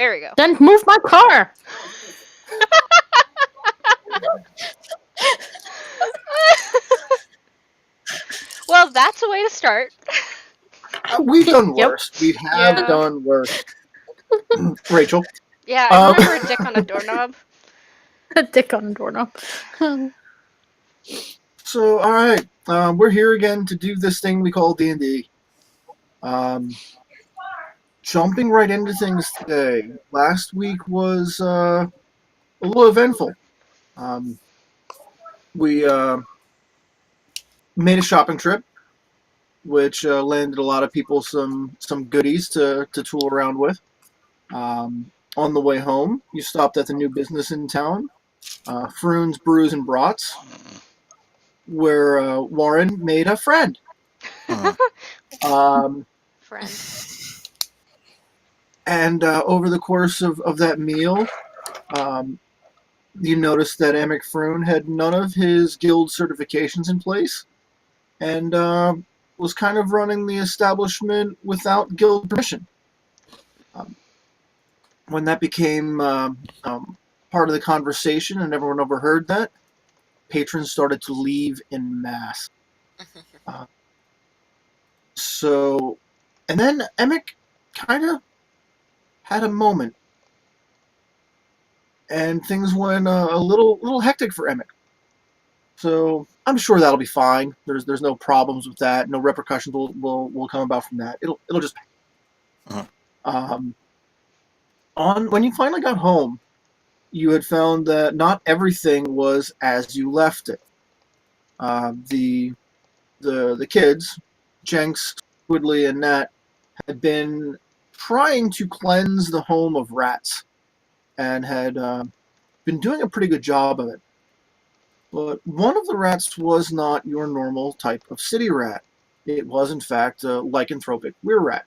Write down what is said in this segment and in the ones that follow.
There we go. Then move my car. Well, that's a way to start. We've done Yep. worse. We have Yeah. done worse. Rachel. Yeah, I remember a dick on a doorknob. A dick on a doorknob. So, all right, we're here again to do this thing we call D&D. Jumping right into things today. Last week was a little eventful. We made a shopping trip, which landed a lot of people some goodies to tool around with. On the way home, you stopped at the new business in town, Froon's Brews and Brats, where Warren made a friend. Friend. And over the course of that meal, you noticed that Emic Froon had none of his guild certifications in place, and was kind of running the establishment without guild permission. When that became part of the conversation and everyone overheard that, patrons started to leave en masse. And then Emic kind of had a moment, and things went a little hectic for Emic. So I'm sure that'll be fine. There's no problems with that. No repercussions will come about from that. It'll just. When you finally got home, you had found that not everything was as you left it. The kids, Jenks, Squidly, and Nat, had been trying to cleanse the home of rats, and had been doing a pretty good job of it. But one of the rats was not your normal type of city rat. It was, in fact, a lycanthropic weir rat,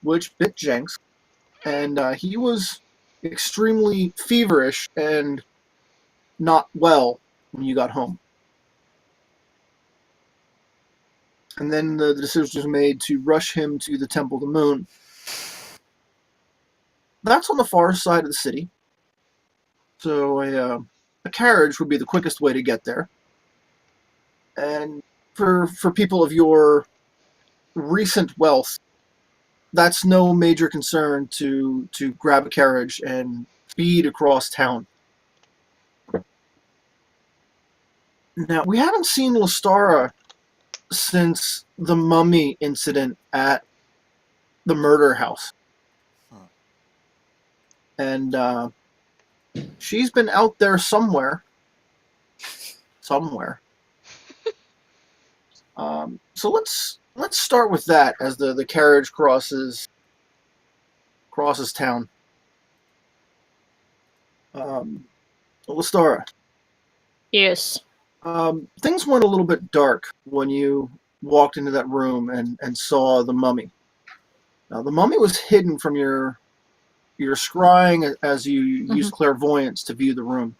which bit Jenks, and he was extremely feverish and not well when you got home. And then the decision was made to rush him to the Temple of the Moon. That's on the far side of the city, so a carriage would be the quickest way to get there. And for people of your recent wealth, that's no major concern to grab a carriage and speed across town. Now, we haven't seen Lestara since the mummy incident at the murder house. And she's been out there somewhere. So let's start with that as the carriage crosses town. Lestara. Yes. Things went a little bit dark when you walked into that room and saw the mummy. Now, the mummy was hidden from your scrying as you used clairvoyance to view the room.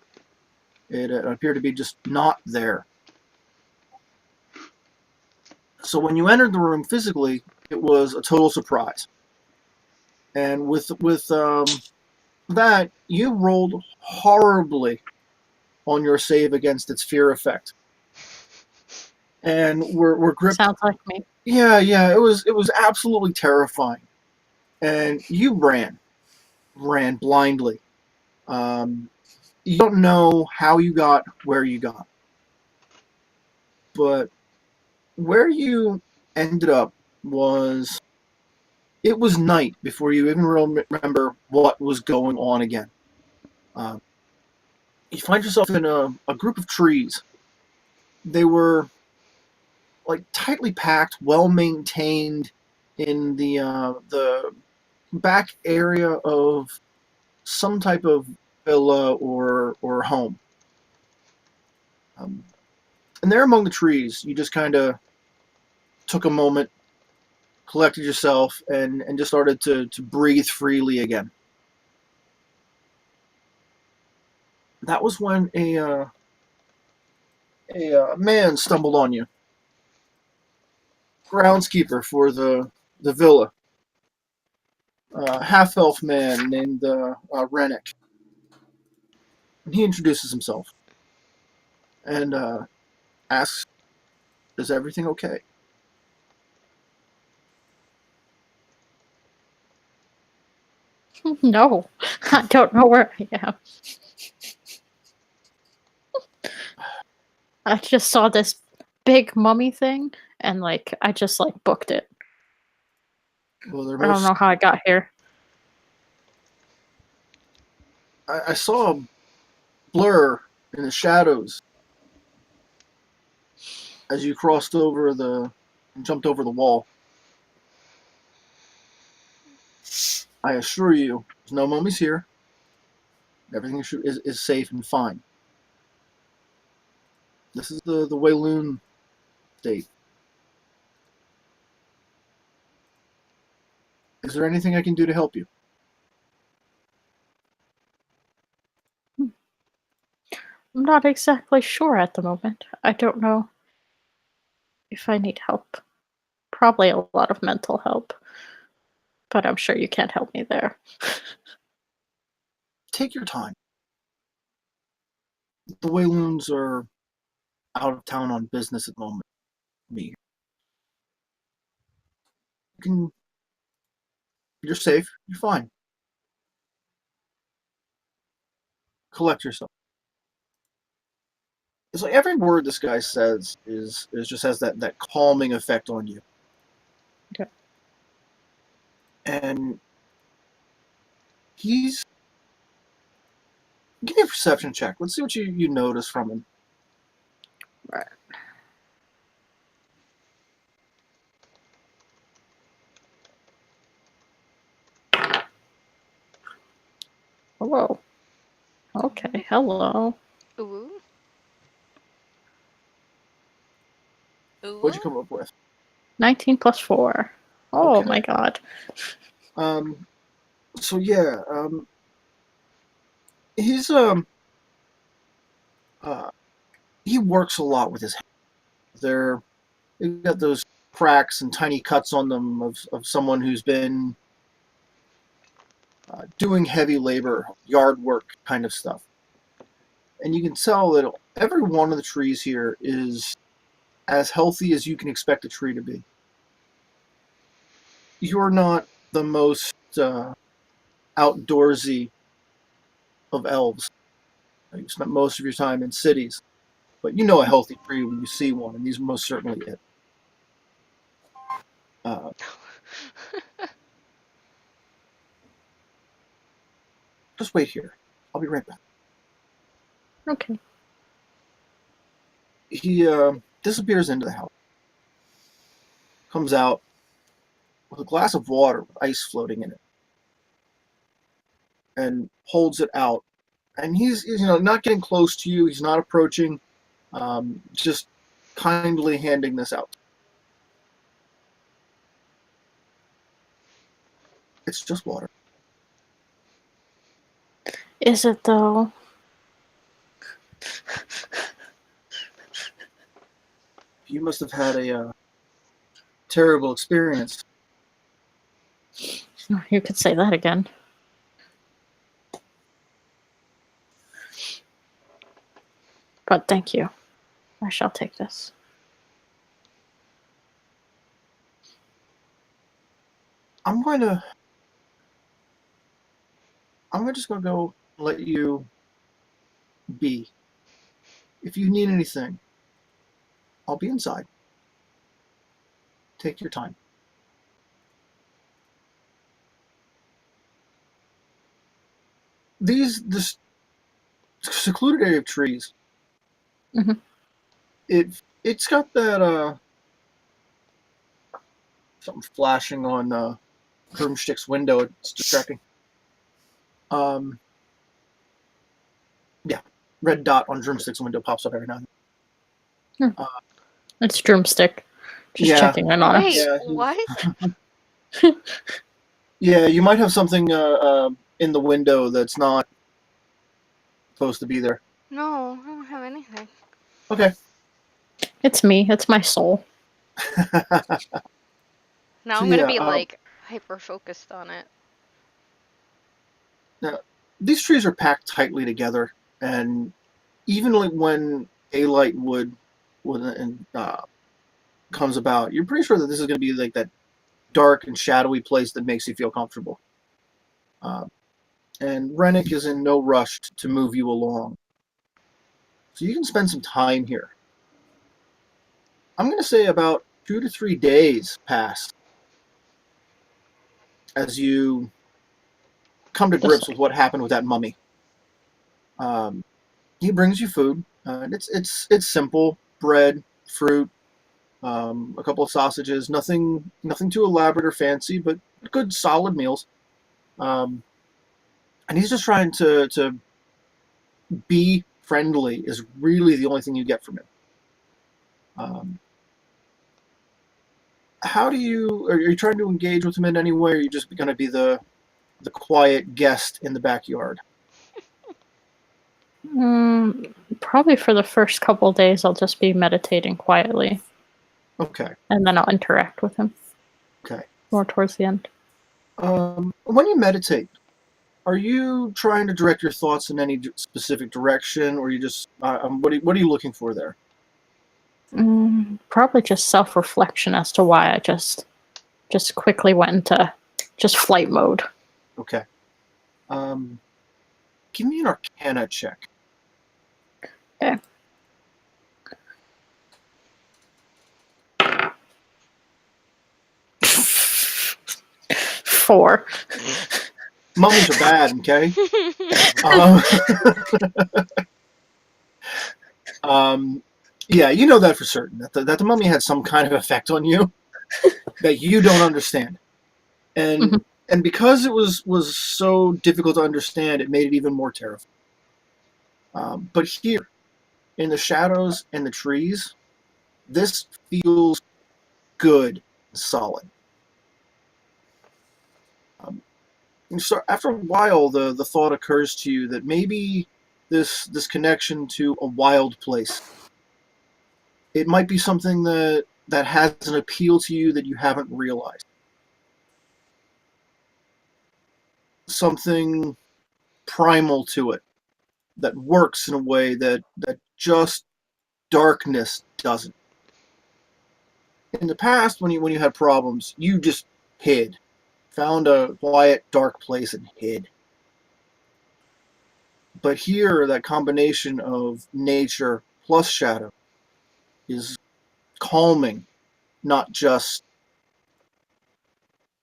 It appeared to be just not there. So when you entered the room physically, it was a total surprise. And with that, you rolled horribly on your save against its fear effect. And we're gripped. Sounds like me. Yeah, it was absolutely terrifying. And you ran blindly. You don't know how you got where you got. But where you ended up was night before you even remember what was going on again. You find yourself in a group of trees. They were like tightly packed, well maintained in the back area of some type of villa or home. And there among the trees, you just kind of took a moment, collected yourself, and just started to breathe freely again. That was when a man stumbled on you. Groundskeeper for the villa. half-elf man named Rennick. And he introduces himself and asks, "Is everything okay?" No, I don't know where I am. I just saw this big mummy thing, and I just booked it. Well, they're I don't both. know how I got here. I saw a blur in the shadows as you crossed over and jumped over the wall. I assure you, there's no mummies here. Everything is safe and fine. This is the Wayloon state. Is there anything I can do to help you? I'm not exactly sure at the moment. I don't know if I need help. Probably a lot of mental help, but I'm sure you can't help me there. Take your time. The Wayloons are out of town on business at the moment. Me. You're safe. You're fine. Collect yourself. It's like every word this guy says is just has that calming effect on you. Okay. And he's give me a perception check. Let's see what you notice from him. Right. Hello. Okay, hello. Ooh. What'd you Ooh. come up with? 19 plus 4. Oh Okay. my god. So yeah, he's uh he works a lot with his hands. They've got those cracks and tiny cuts on them of someone who's been doing heavy labor, yard work kind of stuff. And you can tell that every one of the trees here is as healthy as you can expect a tree to be. You're not the most outdoorsy of elves. You spent most of your time in cities, but you know a healthy tree when you see one, and these are most certainly it. Uh, just wait here. I'll be right back. Okay. He disappears into the house, comes out with a glass of water with ice floating in it, and holds it out. And he's not getting close to you. He's not approaching. Just kindly handing this out. It's just water. Is it though? You must have had a terrible experience. You could say that again. But thank you. I shall take this. I'm just gonna go let you be. If you need anything, I'll be inside. Take your time. This secluded area of trees. Mhm. It's got that something flashing on Broomstick's window. It's distracting. Yeah, red dot on Broomstick's window pops up every now and then. It's Drumstick. Just Yeah, checking in on Wait, us. yeah, what? yeah. You might have something in the window that's not supposed to be there. No, I don't have anything. Okay. It's me. It's my soul. Now So I'm gonna yeah, be hyper focused on it. Now, these trees are packed tightly together, and even like when daylight comes about, you're pretty sure that this is going to be like that dark and shadowy place that makes you feel comfortable. Uh, and Rennick is in no rush to move you along, so you can spend some time here. I'm going to say about 2 to 3 days pass as you come to grips with what happened with that mummy. Um, he brings you food. It's simple: bread, fruit, a couple of sausages. Nothing too elaborate or fancy, but good solid meals. Um, and he's just trying to be friendly. Is really the only thing you get from him. How do you? Are you trying to engage with him in any way? Or are you just going to be the quiet guest in the backyard? Probably for the first couple days, I'll just be meditating quietly. Okay. And then I'll interact with him. Okay. More towards the end. When you meditate, are you trying to direct your thoughts in any specific direction, or you just what are you looking for there? Probably just self-reflection as to why I just quickly went into just flight mode. Okay. Give me an Arcana check. Okay. Four. Mummies are bad, okay? Yeah, you know that for certain, that the mummy had some kind of effect on you that you don't understand. And and because it was so difficult to understand, it made it even more terrifying. But here, in the shadows and the trees, this feels good and solid. So after a while, the thought occurs to you that maybe this connection to a wild place, it might be something that has an appeal to you that you haven't realized. Something primal to it that works in a way that just darkness doesn't. In the past, when you had problems, you just hid, found a quiet, dark place and hid. But here, that combination of nature plus shadow is calming, not just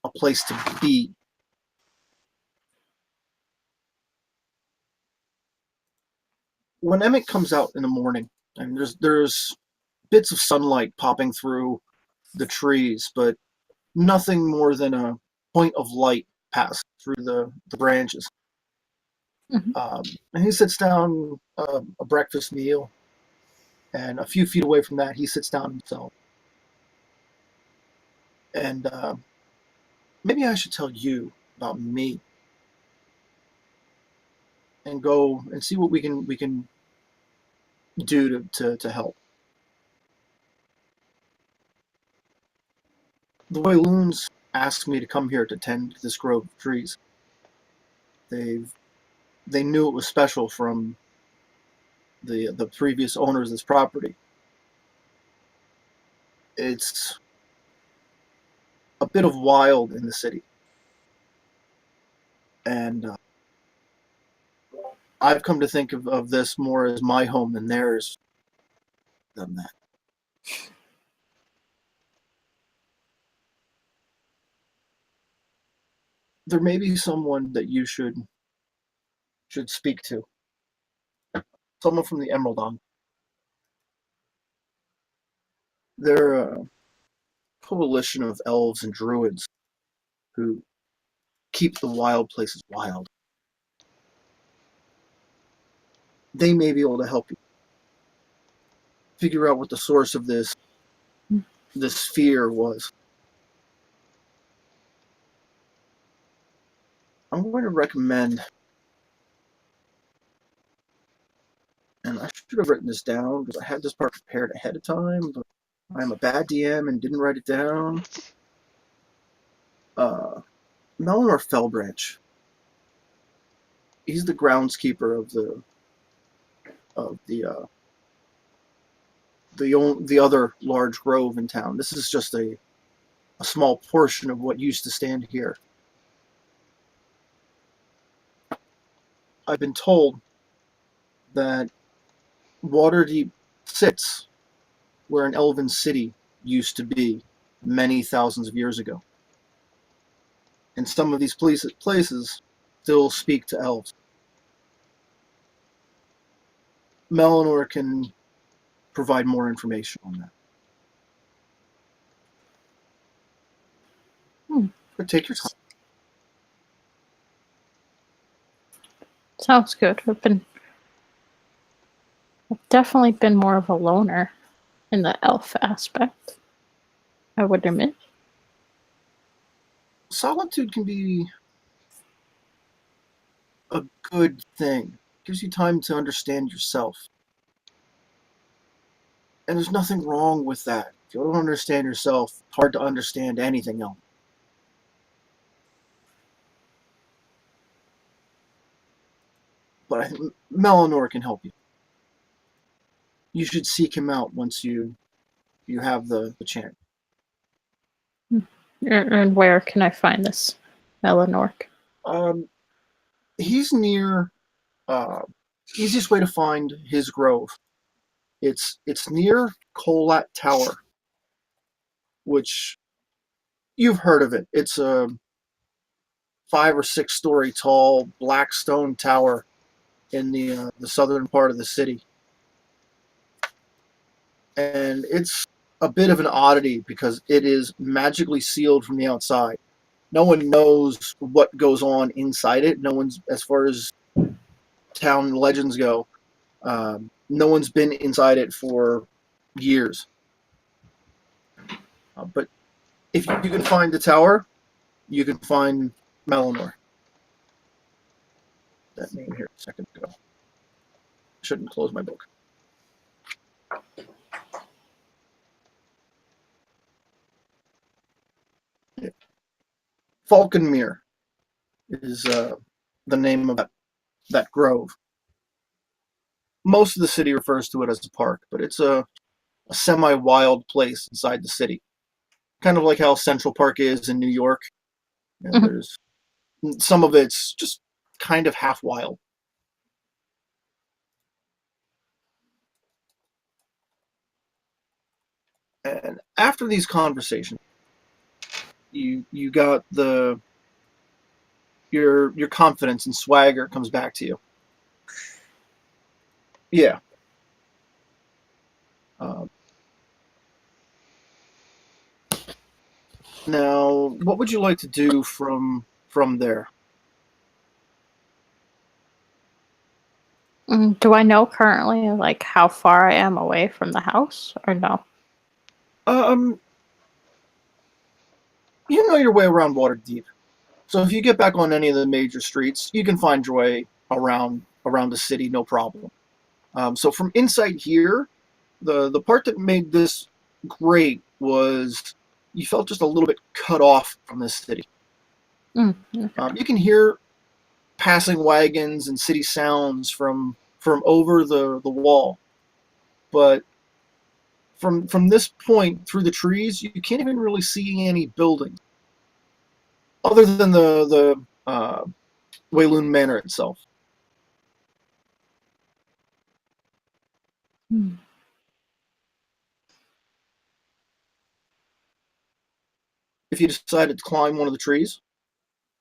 a place to be. When Emmett comes out in the morning, and there's bits of sunlight popping through the trees, but nothing more than a point of light pass through the branches. And he sits down a breakfast meal, and a few feet away from that, he sits down himself. And maybe I should tell you about me, and go and see what we can do to help. The Wayloons asked me to come here to tend this grove of trees. They knew it was special from the previous owners of this property. It's a bit of wild in the city, and I've come to think of this more as my home than theirs than that. There may be someone that you should speak to. Someone from the Emerald Isle. They're a coalition of elves and druids who keep the wild places wild. They may be able to help you figure out what the source of this fear was. I'm going to recommend, and I should have written this down because I had this part prepared ahead of time, but I'm a bad DM and didn't write it down. Melon or Fellbranch. he's the groundskeeper of the other large grove in town. This is just a small portion of what used to stand here. I've been told that Waterdeep sits where an elven city used to be many thousands of years ago. And some of these places still speak to elves. Melanor can provide more information on that. But take your time. Sounds good. I've definitely been more of a loner in the elf aspect, I would admit. Solitude can be a good thing. It gives you time to understand yourself. And there's nothing wrong with that. If you don't understand yourself, it's hard to understand anything else. But I think Melanor can help you. You should seek him out once you have the chance. And where can I find this Eleanork? He's near. Easiest way to find his grove. It's near Colat Tower, which you've heard of it. It's a 5 or 6 story tall black stone tower in the southern part of the city, and it's a bit of an oddity because it is magically sealed from the outside. No one knows what goes on inside it. No one's, as far as town legends go, no one's been inside it for years. But if you can find the tower, you can find Melanor. That name here a second ago. Shouldn't close my book. Falconmere is the name of that grove. Most of the city refers to it as a park, but it's a semi-wild place inside the city. Kind of like how Central Park is in New York. And there's some of it's just kind of half wild. And after these conversations, you got your confidence and swagger comes back to you. Yeah. Now, what would you like to do from there? Do I know currently, like, how far I am away from the house, or no? You know your way around Waterdeep. So if you get back on any of the major streets, you can find your way around the city, no problem. So from inside here, the part that made this great was you felt just a little bit cut off from the city. Okay. You can hear passing wagons and city sounds from over the wall, but from this point through the trees, you can't even really see any buildings other than the Wayloon Manor itself. If you decided to climb one of the trees,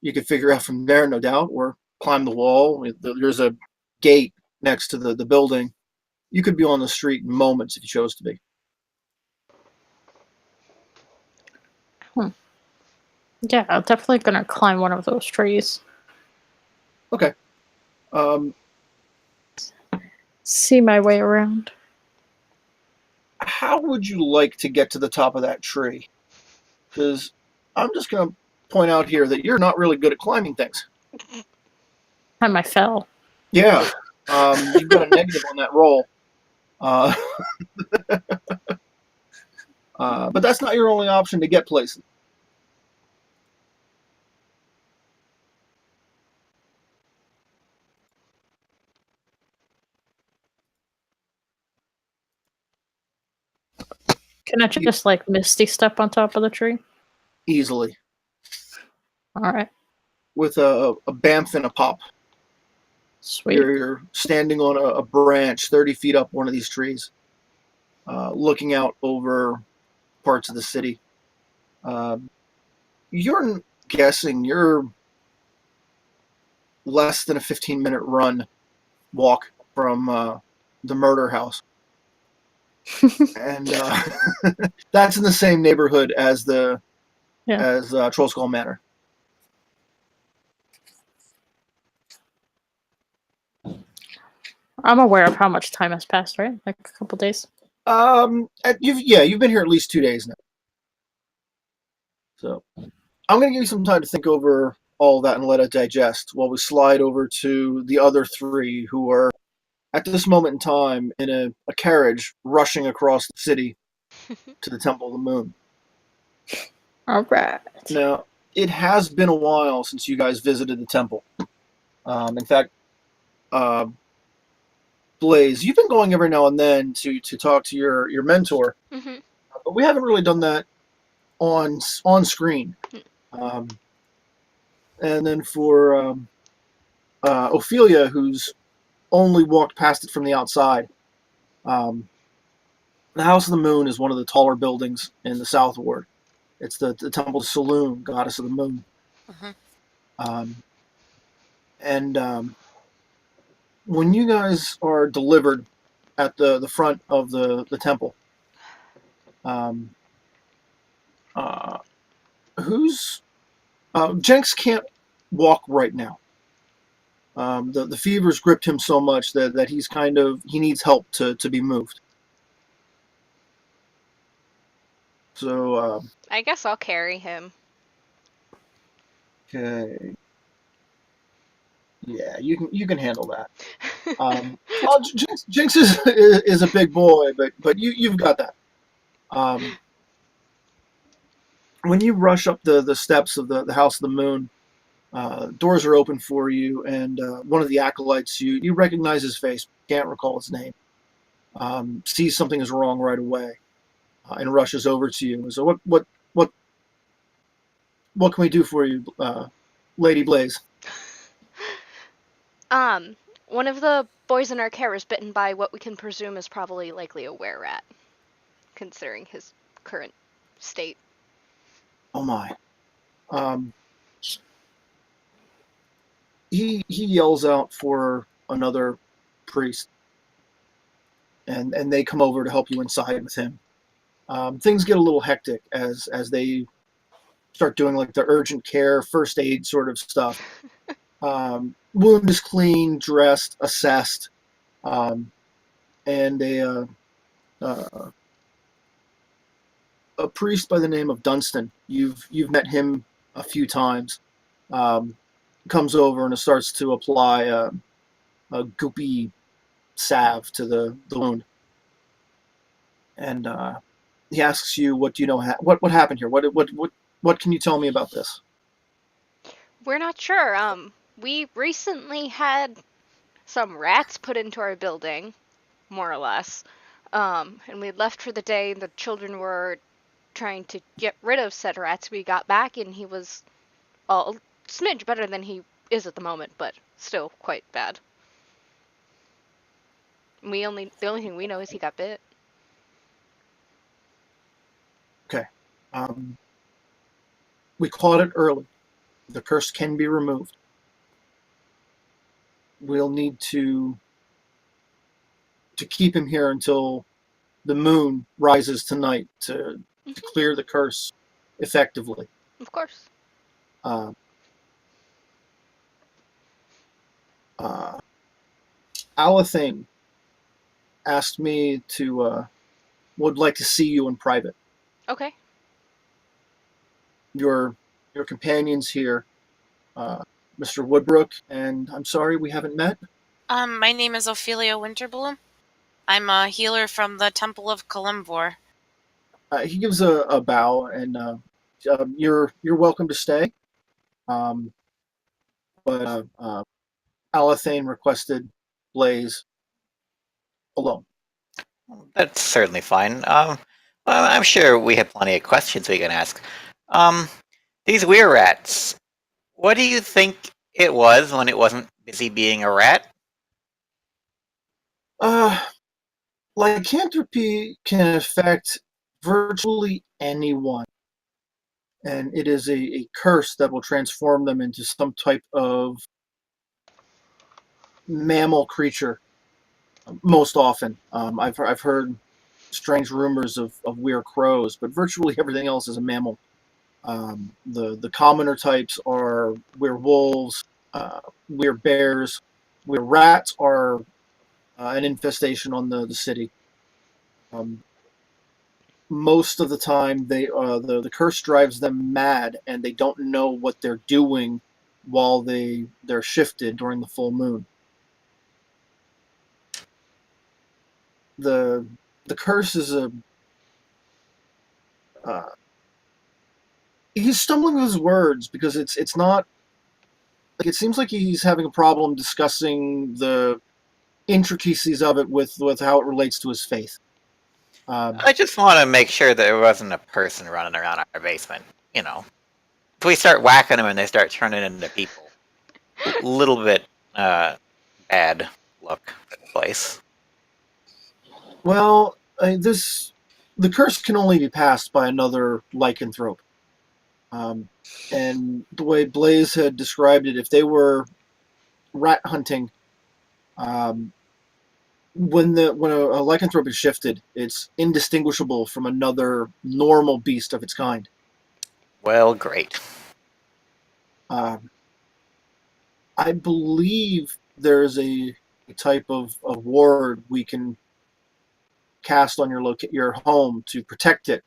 you could figure out from there, no doubt, or climb the wall. There's a gate next to the building. You could be on the street in moments if you chose to be. Yeah, I'm definitely gonna climb one of those trees. Okay. See my way around. How would you like to get to the top of that tree? Because I'm just going to point out here that you're not really good at climbing things. Time I fell. Yeah. You've got a negative on that roll. But that's not your only option to get places. Can I just like misty step on top of the tree? Easily. All right, With a bamf and a pop. sweet. You're standing on a branch 30 feet up one of these trees, looking out over parts of the city. You're guessing you're less than a 15-minute walk from the murder house. And that's in the same neighborhood as Troll Skull Manor. I'm aware of how much time has passed, right? Like a couple days. You've been here at least 2 days now. So I'm going to give you some time to think over all that and let it digest while we slide over to the other three who are at this moment in time in a carriage rushing across the city to the Temple of the Moon. All right. Now, it has been a while since you guys visited the temple. In fact, Blaze, you've been going every now and then to talk to your mentor, but we haven't really done that on screen. And then for Ophelia, who's only walked past it from the outside, the House of the Moon is one of the taller buildings in the South Ward. It's the Temple of Saloon, Goddess of the Moon. And when you guys are delivered at the front of the temple, Jenks can't walk right now. The fever's gripped him so much that he needs help to be moved. So I guess I'll carry him. okay, yeah, you can handle that. Well, Jinx is a big boy, but you've got that. When you rush up the steps of the House of the Moon, doors are open for you, and one of the acolytes, you recognize his face, can't recall his name, sees something is wrong right away, and rushes over to you. So what can we do for you, Lady Blaze? One of the boys in our care is bitten by what we can presume is probably likely a were-rat, considering his current state. Oh my. He yells out for another priest, and they come over to help you inside with him. Things get a little hectic as they start doing like the urgent care, first aid sort of stuff. Wound is clean, dressed, assessed, and a priest by the name of Dunstan. You've met him a few times. Comes over and starts to apply a goopy salve to the wound, and he asks you, "What do you know? What happened here? What can you tell me about this?" We're not sure. We recently had some rats put into our building, more or less. And we left for the day, and the children were trying to get rid of said rats. We got back, and he was a smidge better than he is at the moment, but still quite bad. The only thing we know is he got bit. Okay. We caught it early. The curse can be removed. We'll need to keep him here until the moon rises tonight to clear the curse effectively. Of course. Alathane asked me would like to see you in private. Okay. Your companions here, Mr. Woodbrook, and I'm sorry we haven't met. My name is Ophelia Winterbloom. I'm a healer from the Temple of Kalimvor. He gives a bow, and you're welcome to stay. But Alathane requested Blaze alone. That's certainly fine. Well, I'm sure we have plenty of questions we can ask. Um, these weir rats. What do you think it was when it wasn't busy being a rat? Uh, lycanthropy can affect virtually anyone, and it is a curse that will transform them into some type of mammal creature. Most often, I've heard strange rumors of weird crows, but virtually everything else is a mammal. The commoner types are werewolves, bears, rats are an infestation on the city. Um, most of the time, the curse drives them mad, and they don't know what they're doing while they're shifted during the full moon. The the curse is a uh, he's stumbling with his words because it's not like it seems like he's having a problem discussing the intricacies of it with how it relates to his faith. I just want to make sure that there wasn't a person running around our basement. You know, if we start whacking them and they start turning into people, little bit bad luck for the place. Well, the curse can only be passed by another lycanthrope. And the way Blaze had described it, if they were rat hunting, um, when a lycanthrope is shifted, it's indistinguishable from another normal beast of its kind. Well, great. Um, I believe there's a type of ward we can cast on your home to protect it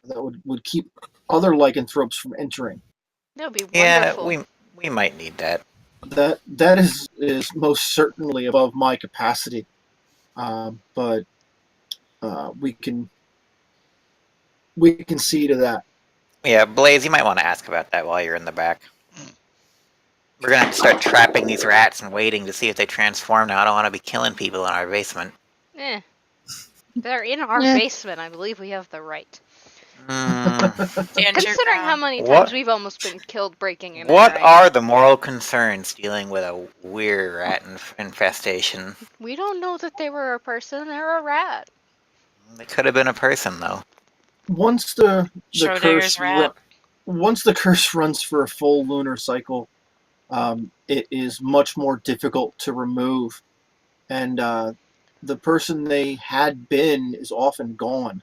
that would keep other lycanthropes from entering. That would be Yeah, wonderful. we might need that. That is most certainly above my capacity, but we can see to that. Yeah, Blaze, you might want to ask about that while you're in the back. We're gonna have to start trapping these rats and waiting to see if they transform now. I don't want to be killing people in our basement. Eh. They're in our Eh. basement. I believe we have the right. Mm, Stand your Considering how ground. many What? times we've almost been killed breaking in what and are the moral concerns dealing with a weird rat infestation? We don't know that they were a person. They're a rat. They could have been a person, though. Once the Schrodinger's curse rat. once the curse runs for a full lunar cycle, it is much more difficult to remove, and the person they had been is often gone.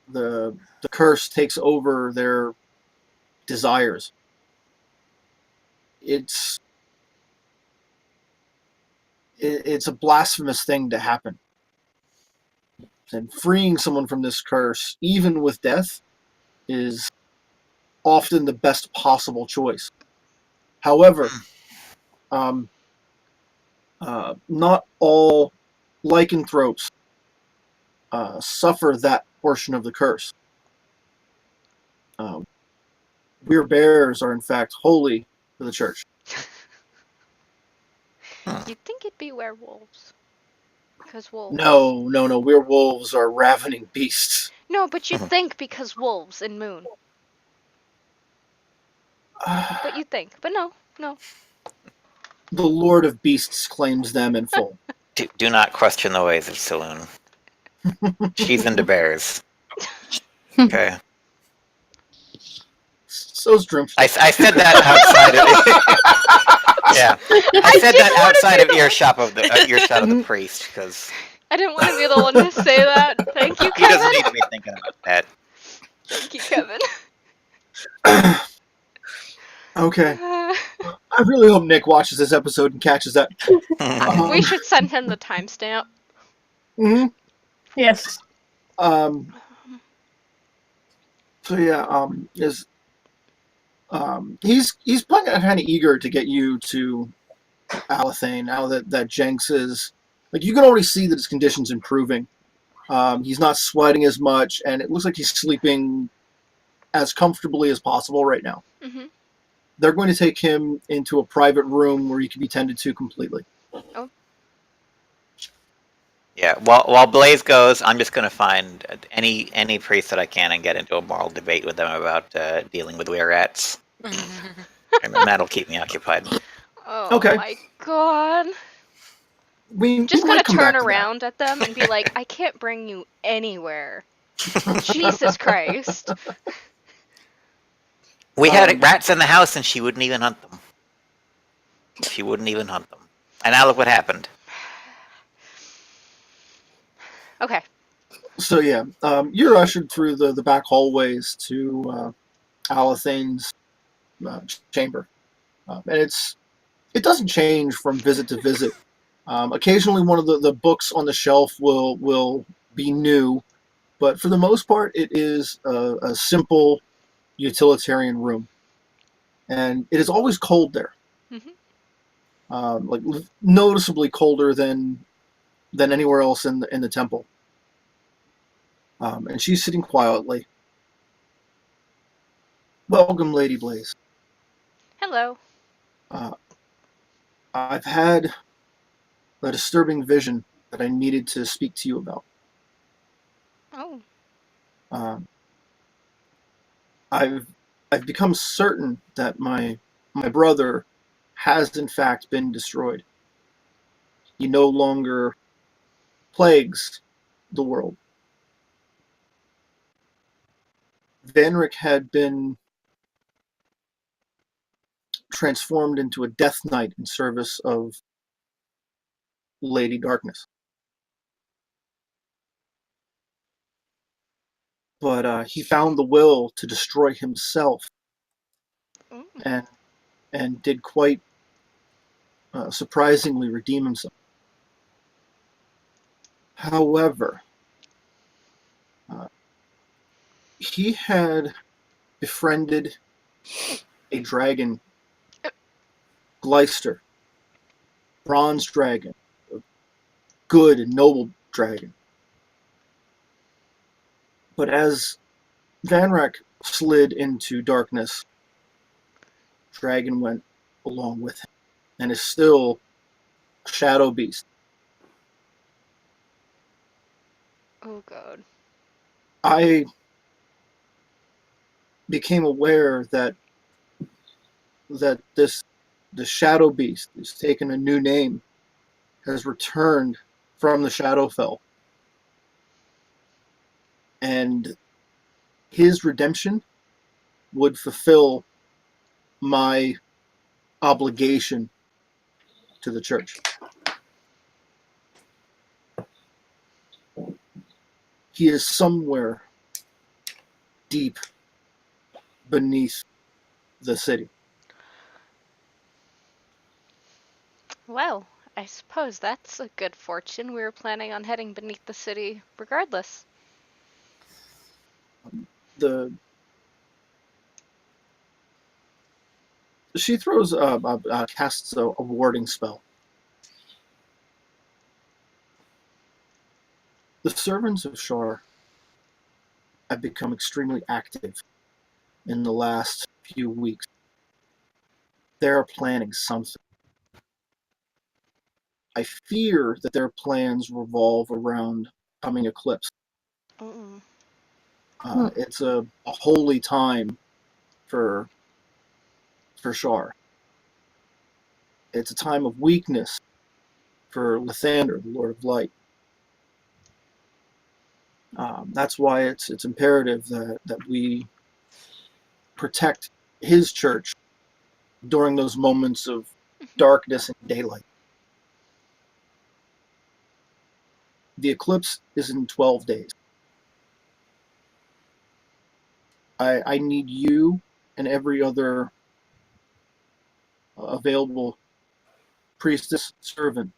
The curse takes over their desires. It's it's a blasphemous thing to happen. And freeing someone from this curse, even with death, is often the best possible choice. However, not all lycanthropes suffer that portion of the curse. Weird bears are, in fact, holy to the church. You'd think it'd be werewolves. Because wolves. No. Werewolves are ravening beasts. No, but you'd think because wolves and moon. But you'd think. But no. The Lord of Beasts claims them in full. Do not question the ways of Saloon. She's into bears. Okay. So's Droomstick. I said that outside of yeah. I said that outside of earshot of the priest because I didn't want to be the one to say that. Thank you, he doesn't Kevin. need to be thinking about that. Thank you, Kevin. Okay. I really hope Nick watches this episode and catches that. We should send him the timestamp. Mm-hmm. Yes. So yeah, he's kind of eager to get you to Alathane now that Jenks is like you can already see that his condition's improving. He's not sweating as much, and it looks like he's sleeping as comfortably as possible right now. Mm-hmm. They're going to take him into a private room where he can be tended to completely. Oh. Yeah. While Blaze goes, I'm just gonna find any priest that I can and get into a moral debate with them about dealing with were rats, and then that'll keep me occupied. Oh Okay. my god. We Just might gonna come turn back to that. around at them and be like, I can't bring you anywhere. Jesus Christ. We had Um, rats in the house, and she wouldn't even hunt them. She wouldn't even hunt them. And now look what happened. Okay. So yeah, you're ushered through the back hallways to Alathane's chamber, and it doesn't change from visit to visit. Occasionally, one of the books on the shelf will be new, but for the most part, it is a simple utilitarian room, and it is always cold there, Mhm. like noticeably colder than anywhere else in the temple. And she's sitting quietly. Welcome, Lady Blaze. Hello. Uh, I've had a disturbing vision that I needed to speak to you about. Oh. Um, I've I've become certain that my brother has in fact been destroyed. He no longer plagues the world. Vanrik had been transformed into a Death Knight in service of Lady Darkness. But he found the will to destroy himself Mm. and did quite surprisingly redeem himself. However, uh, he had befriended a dragon, Gleister, bronze dragon, a good and noble dragon. But as Vanrak slid into darkness, dragon went along with him and is still a shadow beast. Oh god. I became aware that this the shadow beast has taken a new name, has returned from the Shadowfell, and his redemption would fulfill my obligation to the church. He is somewhere deep beneath the city. Well, I suppose that's a good fortune. We were planning on heading beneath the city regardless. The She throws casts a warding spell. The servants of Shar have become extremely active in the last few weeks. They're planning something. I fear that their plans revolve around coming eclipse. Mm. It's a holy time for Shar. It's a time of weakness for Lathander, the Lord of Light. That's why it's imperative that we protect his church during those moments of darkness and daylight. The eclipse is in 12 days. I need you and every other available priestess servant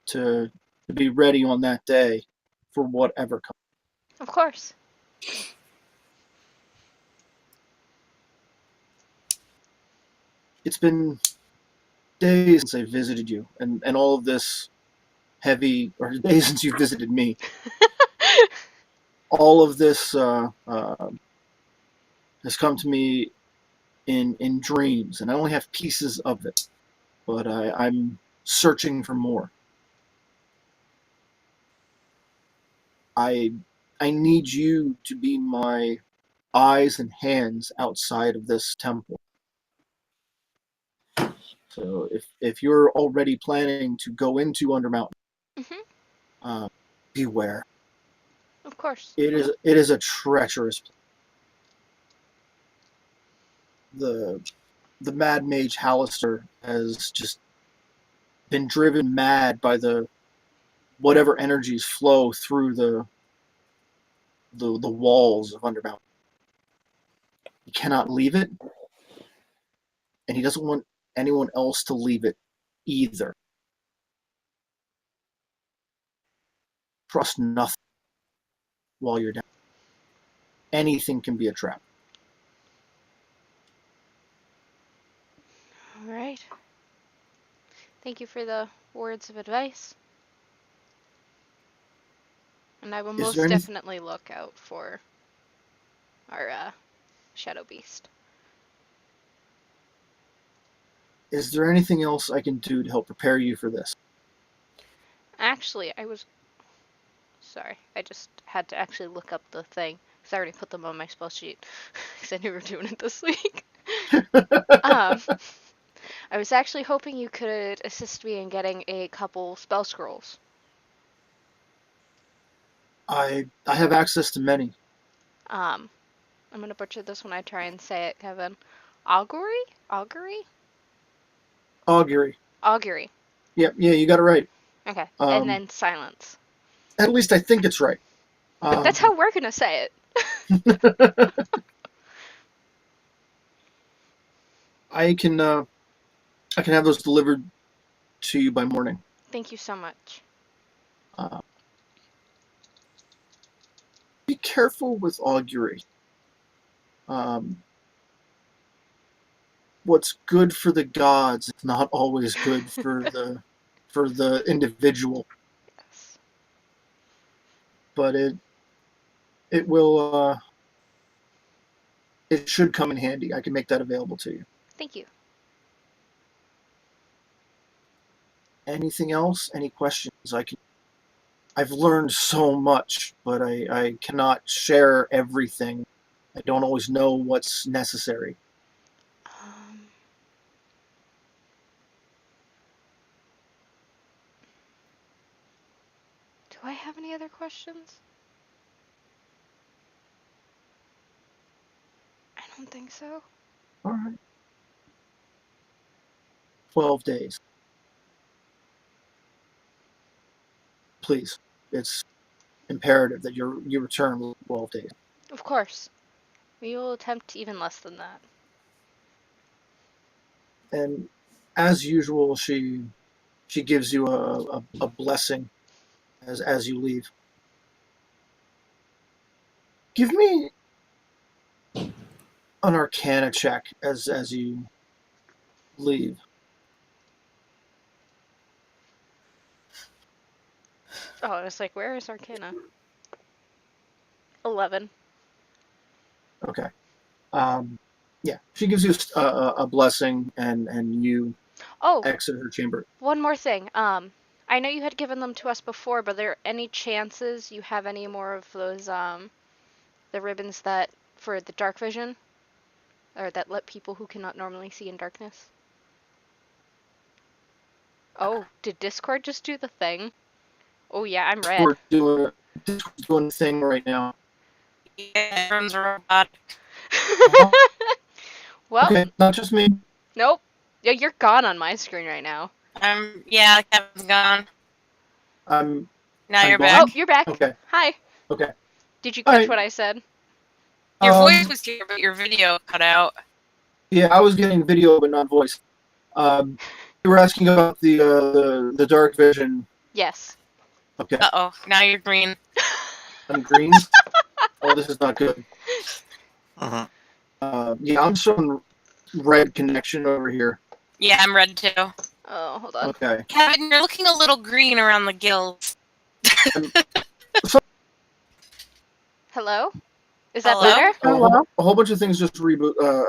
to be ready on that day for whatever comes. Of course. It's been days since I visited you, and all of this heavy, or days since you visited me. All of this has come to me in dreams, and I only have pieces of it, but I'm searching for more. I need you to be my eyes and hands outside of this temple. So if you're already planning to go into Undermountain, Mm-hmm. beware. Of course. It is a treacherous place. The Mad Mage Hallister has just been driven mad by the whatever energies flow through the walls of Undermountain. He cannot leave it, and he doesn't want anyone else to leave it either. Trust nothing while you're down. Anything can be a trap. All right. Thank you for the words of advice. And I will Is most there any definitely look out for our shadow beast. is there anything else I can do to help prepare you for this? Actually, sorry, I just had to actually look up the thing, because I already put them on my spell sheet, because I knew we were doing it this week. I was actually hoping you could assist me in getting a couple spell scrolls. I have access to many. I'm gonna butcher this when I try and say it, Kevin. Augury? Augury? Augury. Augury. Yeah, you got it right. Okay, and then silence. At least I think it's right. That's how we're gonna say it. I can have those delivered to you by morning. Thank you so much. Be careful with augury. What's good for the gods is not always good for the individual. Yes. But it will it should come in handy. I can make that available to you. Thank you. Anything else? Any questions? I've learned so much, but I cannot share everything. I don't always know what's necessary. Do I have any other questions? I don't think so. All right. 12 days. Please, it's imperative that you return within 12 days. Of course. We will attempt even less than that. And as usual, she gives you a blessing as you leave. Give me an Arcana check as you leave. Oh, I was like, where is Arcana? 11. Okay. Yeah, she gives you a blessing, and you Oh, exit her chamber. one more thing. I know you had given them to us before, but are there any chances you have any more of those, the ribbons that, for the dark vision? Or that let people who cannot normally see in darkness? Oh, did Discord just do the thing? Oh yeah, I'm red. We're doing a thing right now. Yeah, everyone's robotic. Well, Okay, not just me. nope. Yeah, you're gone on my screen right now. Yeah, Kevin's gone. I'm Now I'm you're gone? back. Oh, you're back. Okay. Hi. Okay. Did you catch Alright. what I said? Your voice was here, but your video cut out. Yeah, I was getting video but not voice. You were asking about the dark vision. Yes. Okay. Uh-oh, now you're green. I'm green. Oh, this is not good. Yeah, I'm showing red connection over here. Yeah, I'm red too. Oh, hold on. Okay. Kevin, you're looking a little green around the gills. Hello? Is that Hello? better? Hello? A whole bunch of things just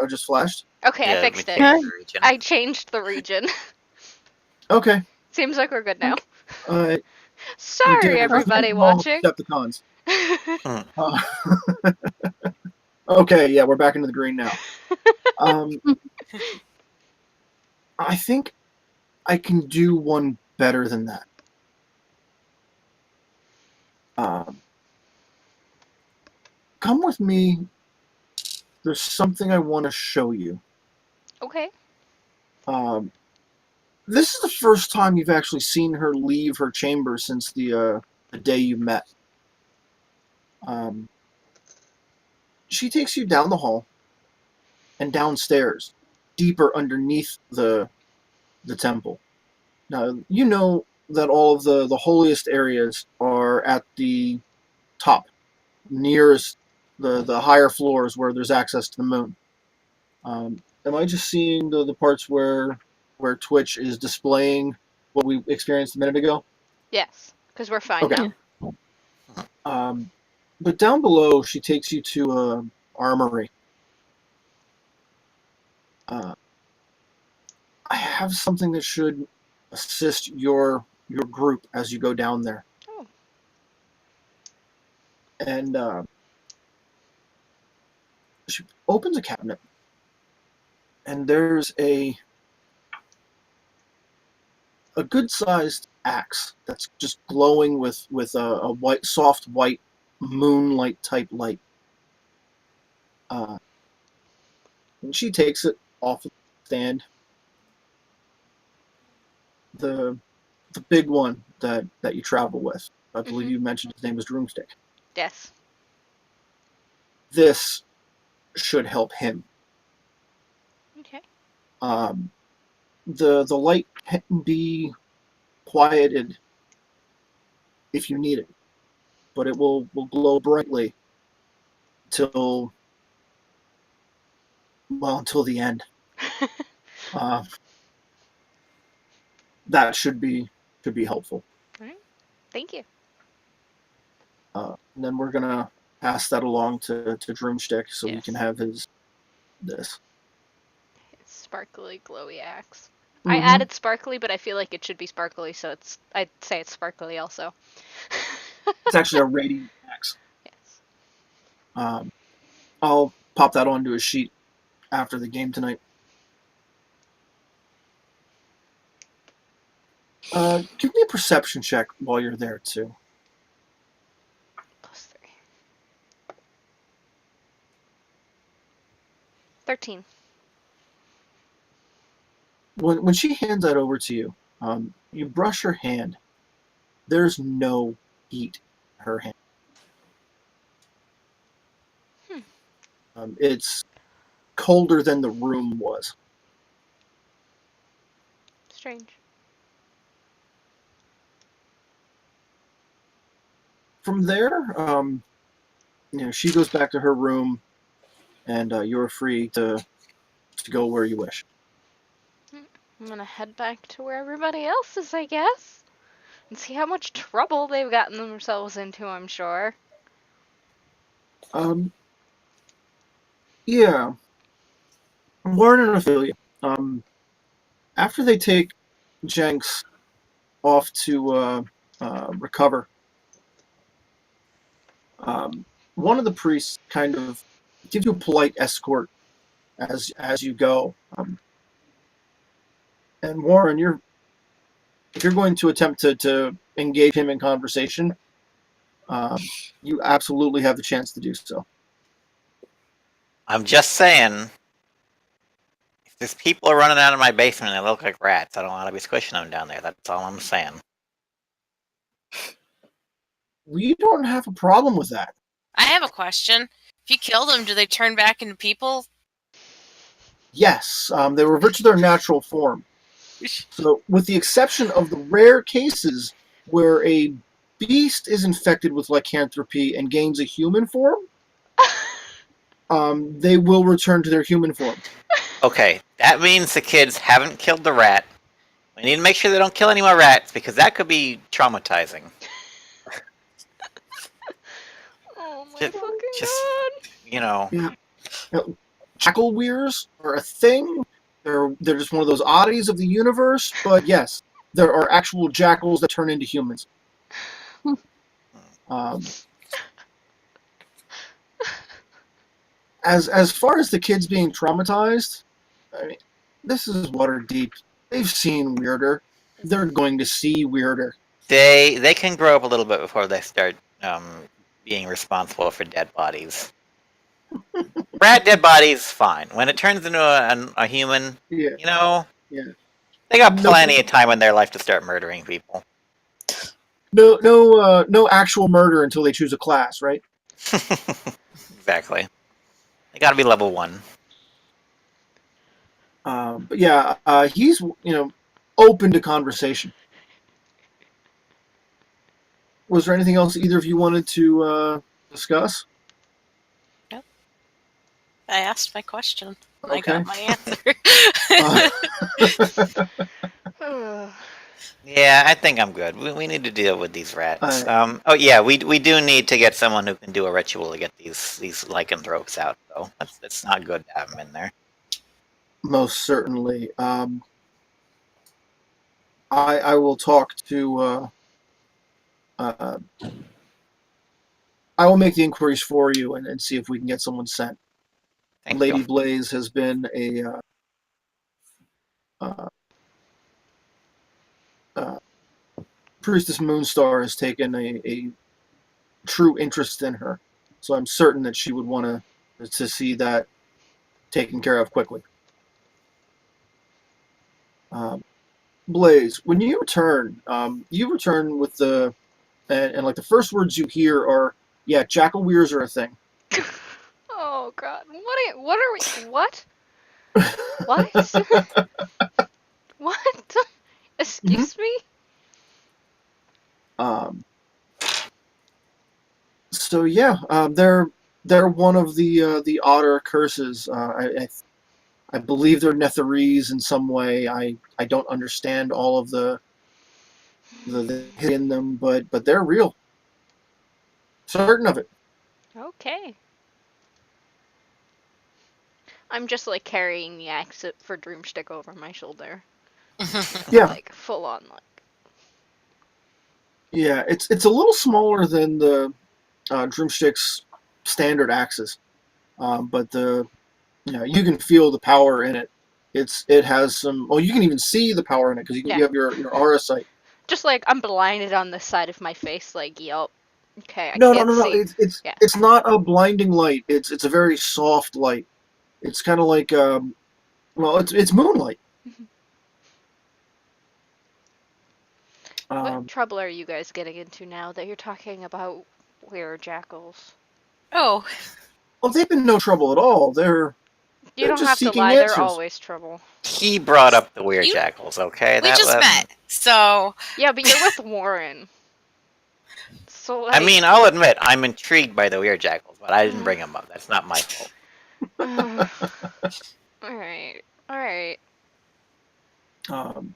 just flashed. Okay, I Yeah, fixed we it. changed the region. I changed the region. Okay. Seems like we're good now. You did. Sorry, It was everybody all watching. Decepticons. Okay, yeah, we're back into the green now. I think I can do one better than that. Come with me. There's something I want to show you. Okay. This is the first time you've actually seen her leave her chamber since the day you met. She takes you down the hall and downstairs, deeper underneath the temple. Now, you know that all of the holiest areas are at the top, nearest the higher floors where there's access to the moon. Am I just seeing the parts where Twitch is displaying what we experienced a minute ago? Yes, because we're fine Okay. now. But down below, she takes you to a armory. I have something that should assist your group as you go down there. Oh. And she opens a cabinet, and there's a good-sized axe that's just glowing with a white, soft white moonlight type light. And she takes it off the stand. The big one that you travel with. I believe you mentioned his name is Droomstick. Yes. This should help him. Okay. The light can be quieted if you need it, but it will glow brightly until the end. That should be helpful. All right. Thank you. And then we're gonna pass that along to Droomstick so he Yes. can have this. It's sparkly, glowy axe. I added sparkly, but I feel like it should be sparkly, so I'd say it's sparkly also. It's actually a radiant axe. Yes. I'll pop that onto a sheet after the game tonight. Give me a perception check while you're there too. +3. 13. When she hands that over to you, you brush her hand. There's no heat in her hand. It's colder than the room was. Strange. From there, she goes back to her room, and you're free to go where you wish. I'm gonna head back to where everybody else is, I guess, and see how much trouble they've gotten themselves into, I'm sure. Yeah. Warren and Ophelia. After they take Jenks off to recover, one of the priests kind of gives you a polite escort as you go. And Warren, if you're going to attempt to engage him in conversation, you absolutely have the chance to do so. I'm just saying, if there's people running out of my basement and they look like rats, I don't want to be squishing them down there. That's all I'm saying. We don't have a problem with that. I have a question. If you kill them, do they turn back into people? Yes, they revert to their natural form. So, with the exception of the rare cases where a beast is infected with lycanthropy and gains a human form, they will return to their human form. Okay, that means the kids haven't killed the rat. We need to make sure they don't kill any more rats, because that could be traumatizing. Oh my fucking God. Yeah. Jackal weirs are a thing. They're just one of those oddities of the universe. But yes, there are actual jackals that turn into humans. Um, as far as the kids being traumatized, I mean, this is Waterdeep. They've seen weirder. They're going to see weirder. They can grow up a little bit before they start being responsible for dead bodies. Rat dead bodies, fine. When it turns into a human, Yeah, you know, yeah. they got No, plenty of time in their life to start murdering people. no actual murder until they choose a class, right? Exactly. They got to be level 1. But yeah, he's open to conversation. Was there anything else either of you wanted to discuss? Nope. I asked my question. And I Okay. got my answer. Yeah, I think I'm good. We need to deal with these rats. Uh, Oh yeah, we do need to get someone who can do a ritual to get these lycanthropes out, though. That's not good to have them in there. Most certainly. I will talk to. I will make the inquiries for you and see if we can get someone sent. Thank Lady you. Blaze has been a uh, Priestess Moonstar has taken a true interest in her, so I'm certain that she would want to see that taken care of quickly. Um, Blaze, when you return with the and like the first words you hear are, "Yeah, jackal weirs are a thing." Oh God, what are we? What? What? What? Mhm. Excuse me? um, so yeah, they're one of the otter curses. I believe they're Netherese in some way. I don't understand all of the in them, but they're real. Certain of it. Okay. I'm just like carrying the axe for Dreamstick over my shoulder, Yeah, like full on, like. yeah. It's a little smaller than the Drumstick's standard axes, but you can feel the power in it. It has some. Well, you can even see the power in it because Yeah. you have your aura sight. Just like I'm blinded on this side of my face, like, yup. Okay, I No, no, can't no, no. see. It's Yeah. it's not a blinding light. It's a very soft light. It's kind of like well, it's moonlight. What Um, trouble are you guys getting into now that you're talking about were jackals? Oh, well, they've been no trouble at all. You They're don't just have to seeking lie, they're answers. always trouble. He brought up the weird You- jackals. Okay, we just met, so Yeah, but you're with Warren. So, I like. mean, I'll admit I'm intrigued by the weird jackals, but I didn't bring them up. That's not my fault. Alright. Alright. Um,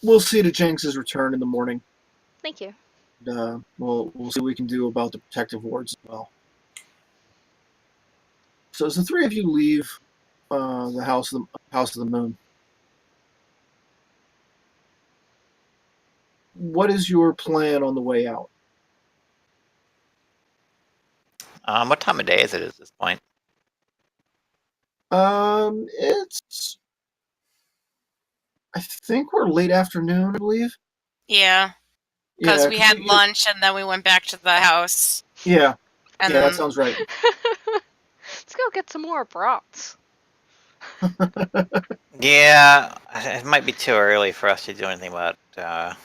we'll see to Jenks's return in the morning. Thank you. We'll see what we can do about the protective wards as well. So as the three of you leave the house of the moon, what is your plan on the way out? What time of day is it at this point? It's I think we're late afternoon, I believe. yeah, because Yeah, we had lunch and then we went back to the house. Yeah, And yeah, that then sounds right. Let's go get some more brats. Yeah, it might be too early for us to do anything about the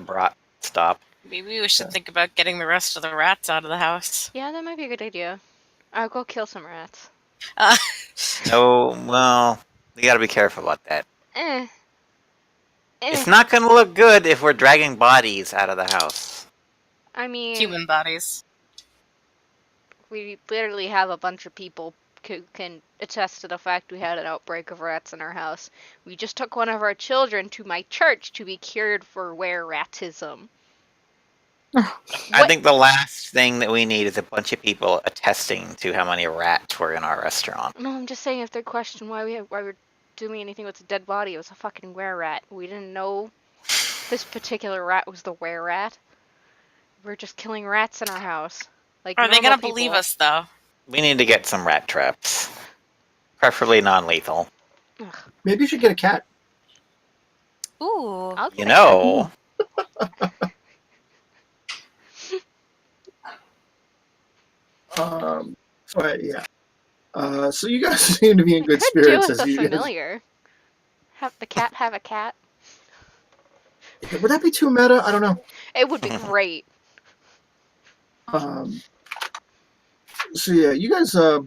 brat stop. maybe we should think about getting the rest of the rats out of the house. Yeah, that might be a good idea. I'll go kill some rats. Uh, Oh, well, we gotta be careful about that. Eh. It's not gonna look good if we're dragging bodies out of the house. I mean, human bodies. we literally have a bunch of people who can attest to the fact we had an outbreak of rats in our house. We just took one of our children to my church to be cured for were-ratism. I think the last thing that we need is a bunch of people attesting to how many rats were in our restaurant. No, I'm just saying if they question why we're doing anything with a dead body, it was a fucking were-rat. We didn't know this particular rat was the were-rat. We're just killing rats in our house. Like Are they normal gonna believe people. us though? We need to get some rat traps, preferably non-lethal. Ugh, Maybe you should get a cat. Ooh. I'll get You a cat. know, Yeah. So you guys seem to be in I good could do spirits with as a you guys. familiar. Have the cat have a cat. Would that be too meta? I don't know. It would be great. Um, so yeah, you guys are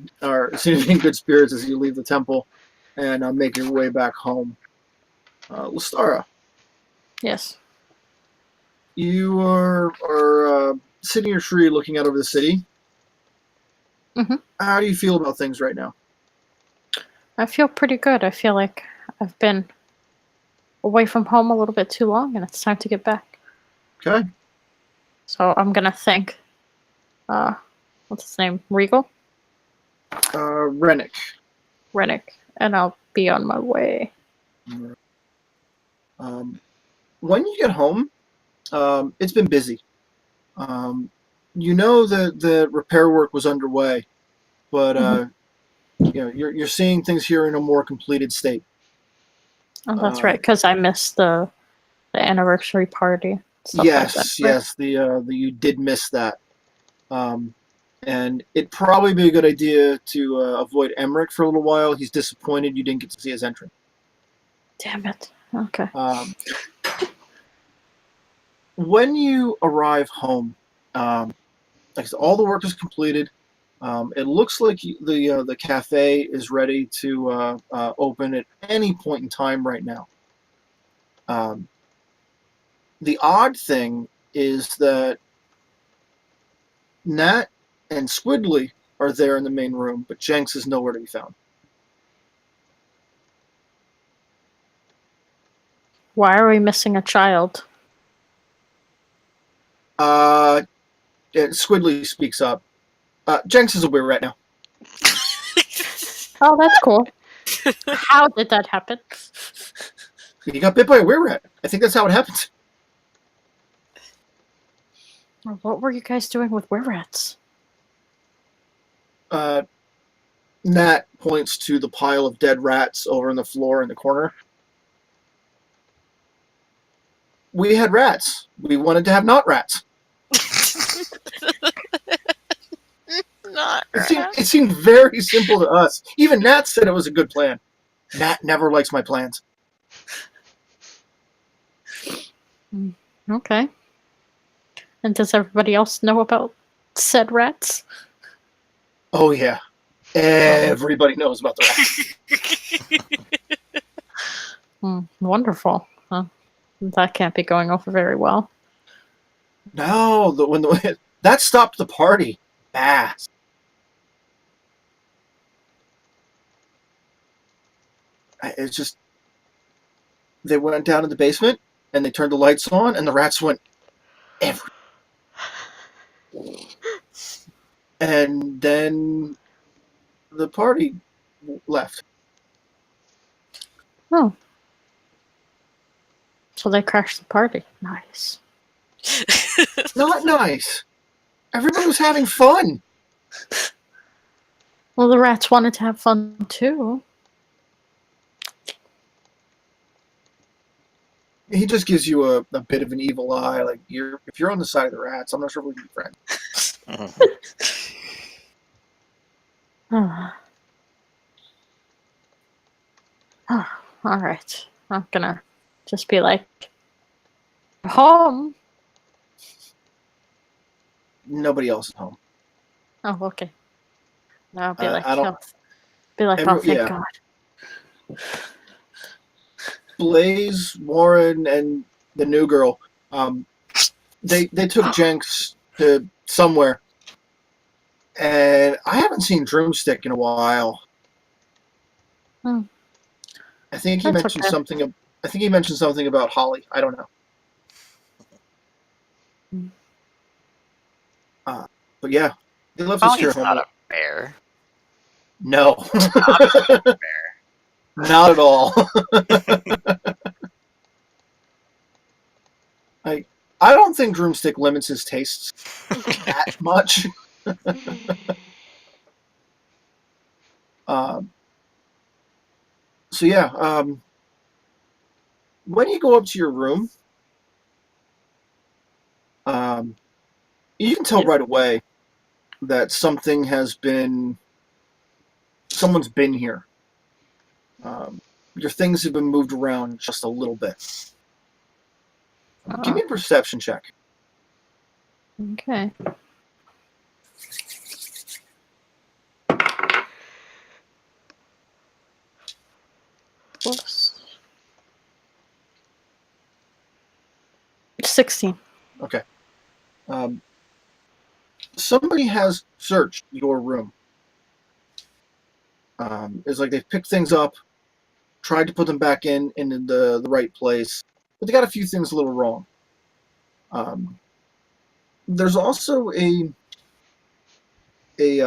seem to be in good spirits as you leave the temple and make your way back home. Lestara, Yes. you are sitting in your tree looking out over the city. Mhm. How do you feel about things right now? I feel pretty good. I feel like I've been away from home a little bit too long, and it's time to get back. Okay. So I'm gonna thank, what's his name? Regal? Rennick. Rennick. And I'll be on my way. When you get home, it's been busy. You know that the repair work was underway, but you're seeing things here in a more completed state. Oh, that's right, because I missed the anniversary party. Stuff like that. Yes, yes, the you did miss that, and it'd probably be a good idea to avoid Emmerich for a little while. He's disappointed you didn't get to see his entrance. Damn it. Okay. When you arrive home, like I said, all the work is completed. It looks like the cafe is ready to open at any point in time right now. The odd thing is that Nat and Squidly are there in the main room, but Jenks is nowhere to be found. Why are we missing a child? Squidly speaks up. Jenks is aware right now. Oh, that's cool. How did that happen? He got bit by a were-rat. I think that's how it happened. What were you guys doing with were-rats? Nat points to the pile of dead rats over on the floor in the corner. We had rats. We wanted to have not rats. Not It seemed very simple to us. Even Nat said it was a good plan. Nat never likes my plans. Okay. And does everybody else know about said rats? Oh, yeah. Everybody knows about the rats. Wonderful. That can't be going over very well. No, that stopped the party fast. It's just they went down in the basement and they turned the lights on and the rats went everywhere. And then the party left. Oh. So they crashed the party. Nice. Not nice. Everybody was having fun. Well, the rats wanted to have fun too. He just gives you a bit of an evil eye. Like if you're on the side of the rats, I'm not sure if we can be friends. All right. I'm gonna just be like, home. Nobody else is home. Oh, okay. I'll be like, I don't. oh, thank God. Blaze, Warren, and the new girl, they took Jenks to somewhere, and I haven't seen Drumstick in a while. I think he mentioned something. I think he mentioned something about Holly. I don't know. But yeah, they left us here. Holly's not a bear. No, Not a bear. not at all. I don't think Broomstick limits his tastes that much. Um, so yeah, when you go up to your room, you can tell right away that someone's been here. Your things have been moved around just a little bit. Give me a perception check. Okay. Plus 16. Okay. Somebody has searched your room. It's like they've picked things up, tried to put them back in the right place, but they got a few things a little wrong. There's also a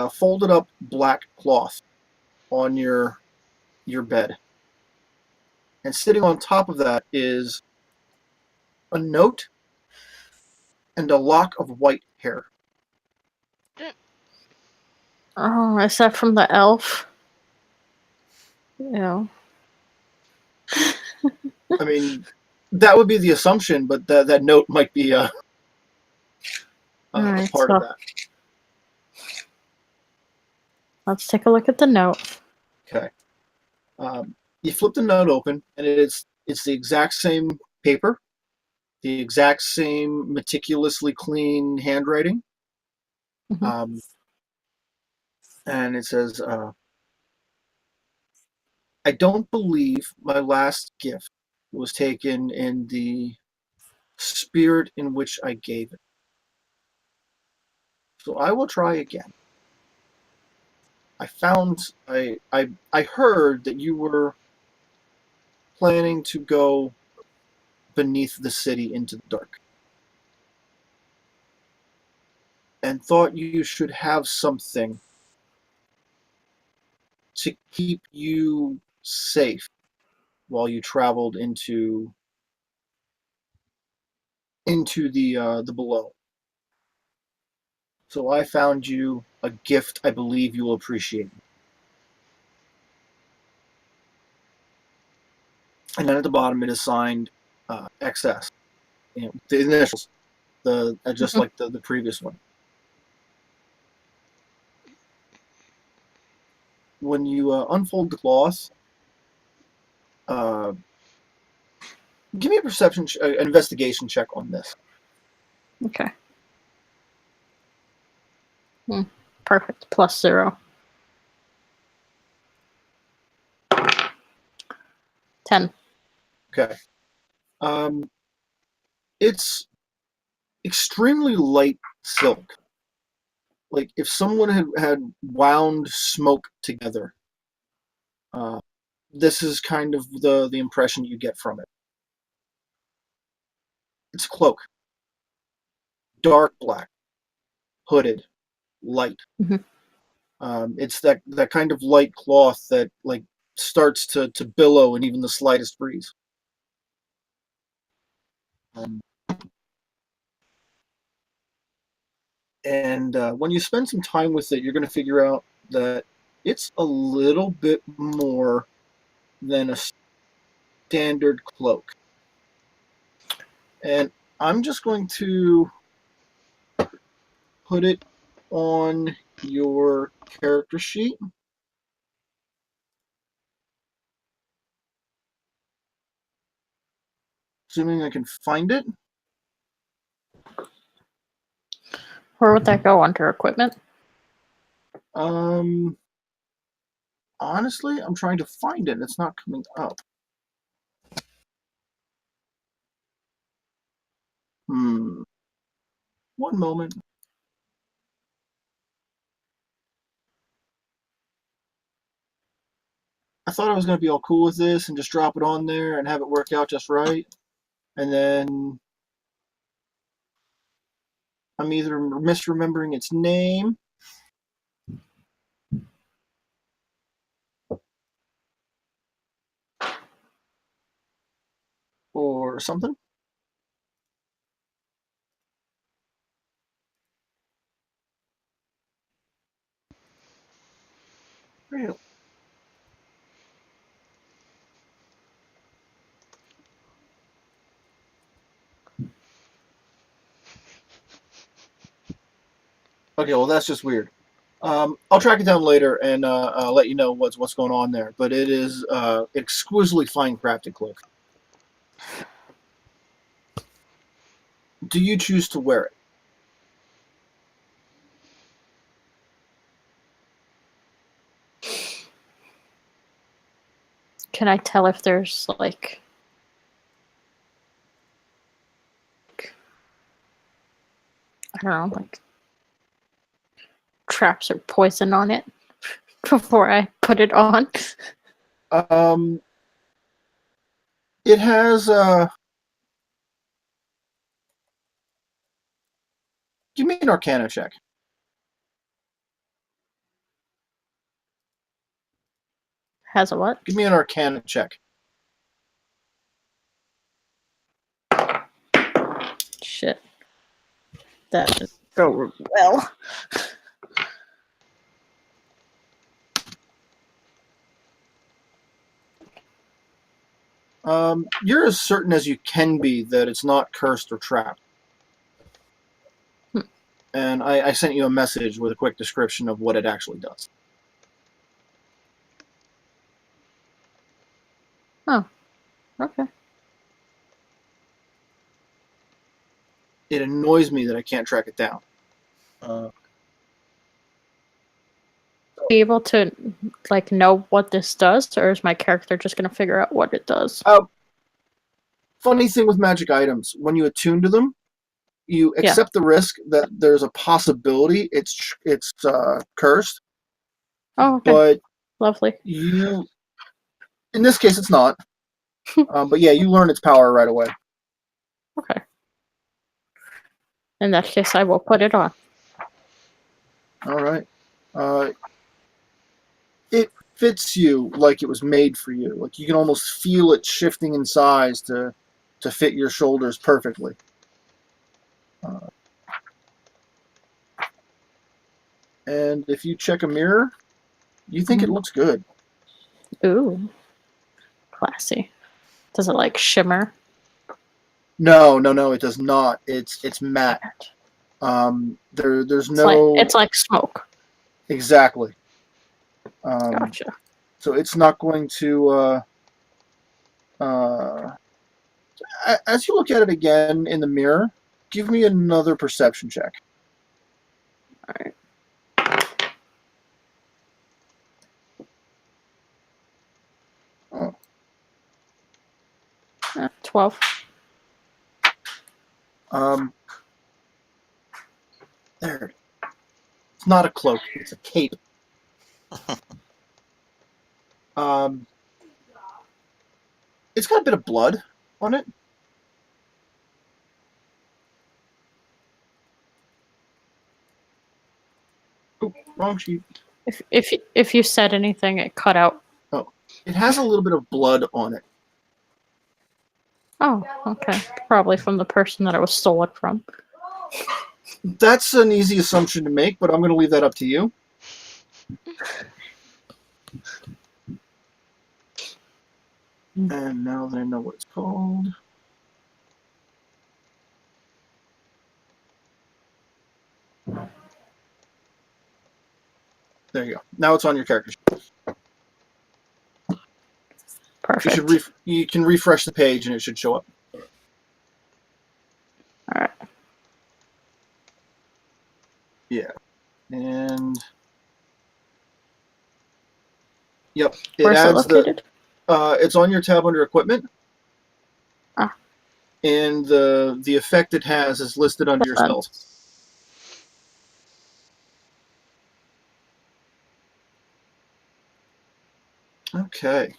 folded up black cloth on your bed, and sitting on top of that is a note and a lock of white hair. Oh, is that from the elf? Yeah. I mean, that would be the assumption, but that note might be a Alright, part of that. Let's take a look at the note. Okay. You flip the note open, and it's the exact same paper, the exact same meticulously clean handwriting. Mhm. And it says, I don't believe my last gift was taken in the spirit in which I gave it. So I will try again. I heard that you were planning to go beneath the city into the dark, and thought you should have something to keep you safe while you traveled into the below. So I found you a gift I believe you will appreciate. And then at the bottom it is signed XS. The initials, just like the previous one. When you unfold the cloth, give me a perception, investigation check on this. Okay. Perfect. Plus 0. 10. Okay. It's extremely light silk. Like if someone had wound smoke together, this is kind of the impression you get from it. It's a cloak, dark black, hooded, light. Mhm. It's that kind of light cloth that like starts to billow in even the slightest breeze. And when you spend some time with it, you're going to figure out that it's a little bit more than a standard cloak. And I'm just going to put it on your character sheet. Assuming I can find it. Where would that go? Under equipment? Honestly, I'm trying to find it and it's not coming up. One moment. I thought I was going to be all cool with this and just drop it on there and have it work out just right. And then I'm either misremembering its name or something. Really? Okay, well that's just weird. I'll track it down later and let you know what's going on there. But it is exquisitely fine crafted cloak. Do you choose to wear it? Can I tell if there's like I don't know, like traps or poison on it before I put it on? It has give me an Arcana check. Has a what? Give me an Arcana check. Shit. That didn't go well. You're as certain as you can be that it's not cursed or trapped. And I sent you a message with a quick description of what it actually does. Oh. Okay. It annoys me that I can't track it down. Be able to like know what this does, or is my character just gonna figure out what it does? Funny thing with magic items, when you attune to them, you accept the risk that there's a possibility it's cursed. Oh, okay. But Lovely. in this case, it's not. But yeah, you learn its power right away. Okay. In that case, I will put it on. All right. It fits you like it was made for you. Like you can almost feel it shifting in size to fit your shoulders perfectly. And if you check a mirror, you think it looks good. Ooh. Classy. Does it like shimmer? No, it does not. It's matte. There's no. It's like smoke. Exactly. Gotcha. So it's not going to. As you look at it again in the mirror, give me another perception check. All right. 12. There. It's not a cloak. It's a cape. It's got a bit of blood on it. Oh, wrong sheet. If you said anything, it cut out. Oh, it has a little bit of blood on it. Oh, okay. Probably from the person that it was stolen from. That's an easy assumption to make, but I'm going to leave that up to you. And now that I know what it's called. There you go. Now it's on your character sheet. Perfect. You can refresh the page and it should show up. All right. Yeah. And yep, Where's it located? It's on your tab under equipment. Ah. And the effect it has is listed under your spells. Okay.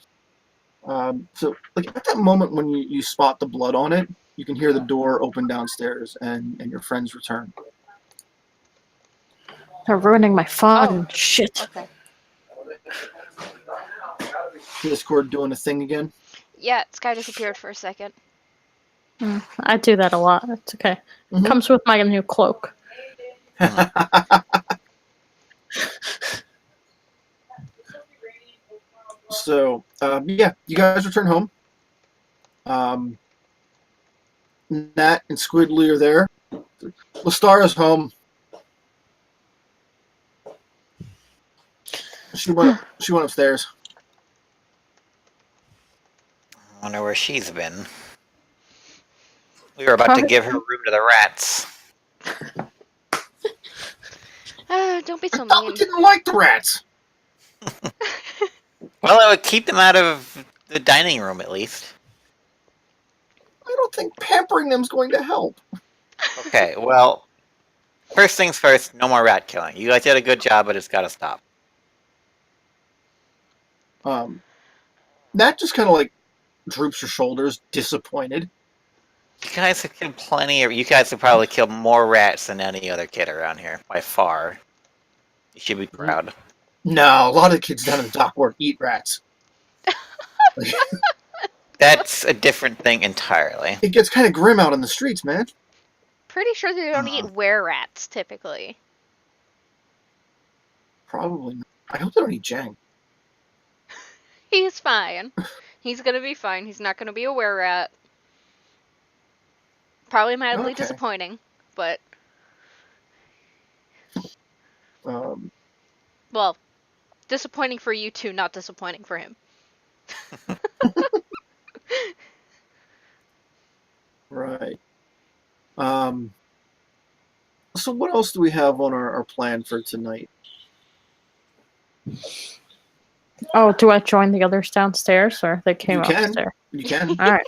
So, like at that moment when you spot the blood on it, you can hear the door open downstairs and your friends return. They're ruining my fun. Oh. Shit. Okay. Discord doing a thing again. Yeah, Sky disappeared for a second. I do that a lot. It's okay. Mhm. Comes with my new cloak. So, yeah, you guys return home. Nat and Squidly are there. Lestara's home. She went upstairs. I wonder where she's been. We were about to give her room to the rats. Don't be so I thought we mean. didn't like the rats. Well, it would keep them out of the dining room at least. I don't think pampering them's going to help. Okay, well, first things first, no more rat killing. You guys did a good job, but it's got to stop. Nat just kind of like droops her shoulders, disappointed. You guys have killed plenty of. You guys have probably killed more rats than any other kid around here by far. You should be proud. No, a lot of the kids down in the dock work eat rats. That's a different thing entirely. It gets kind of grim out on the streets, man. Pretty sure they don't eat were-rats, typically. Probably not. I hope they don't eat Jang. He's fine. He's gonna be fine. He's not gonna be a were-rat. Probably mildly Okay. disappointing, but... Um, Well, disappointing for you two, not disappointing for him. right. So what else do we have on our plan for tonight? Oh, do I join the others downstairs, or they came You can. upstairs? You can. All right.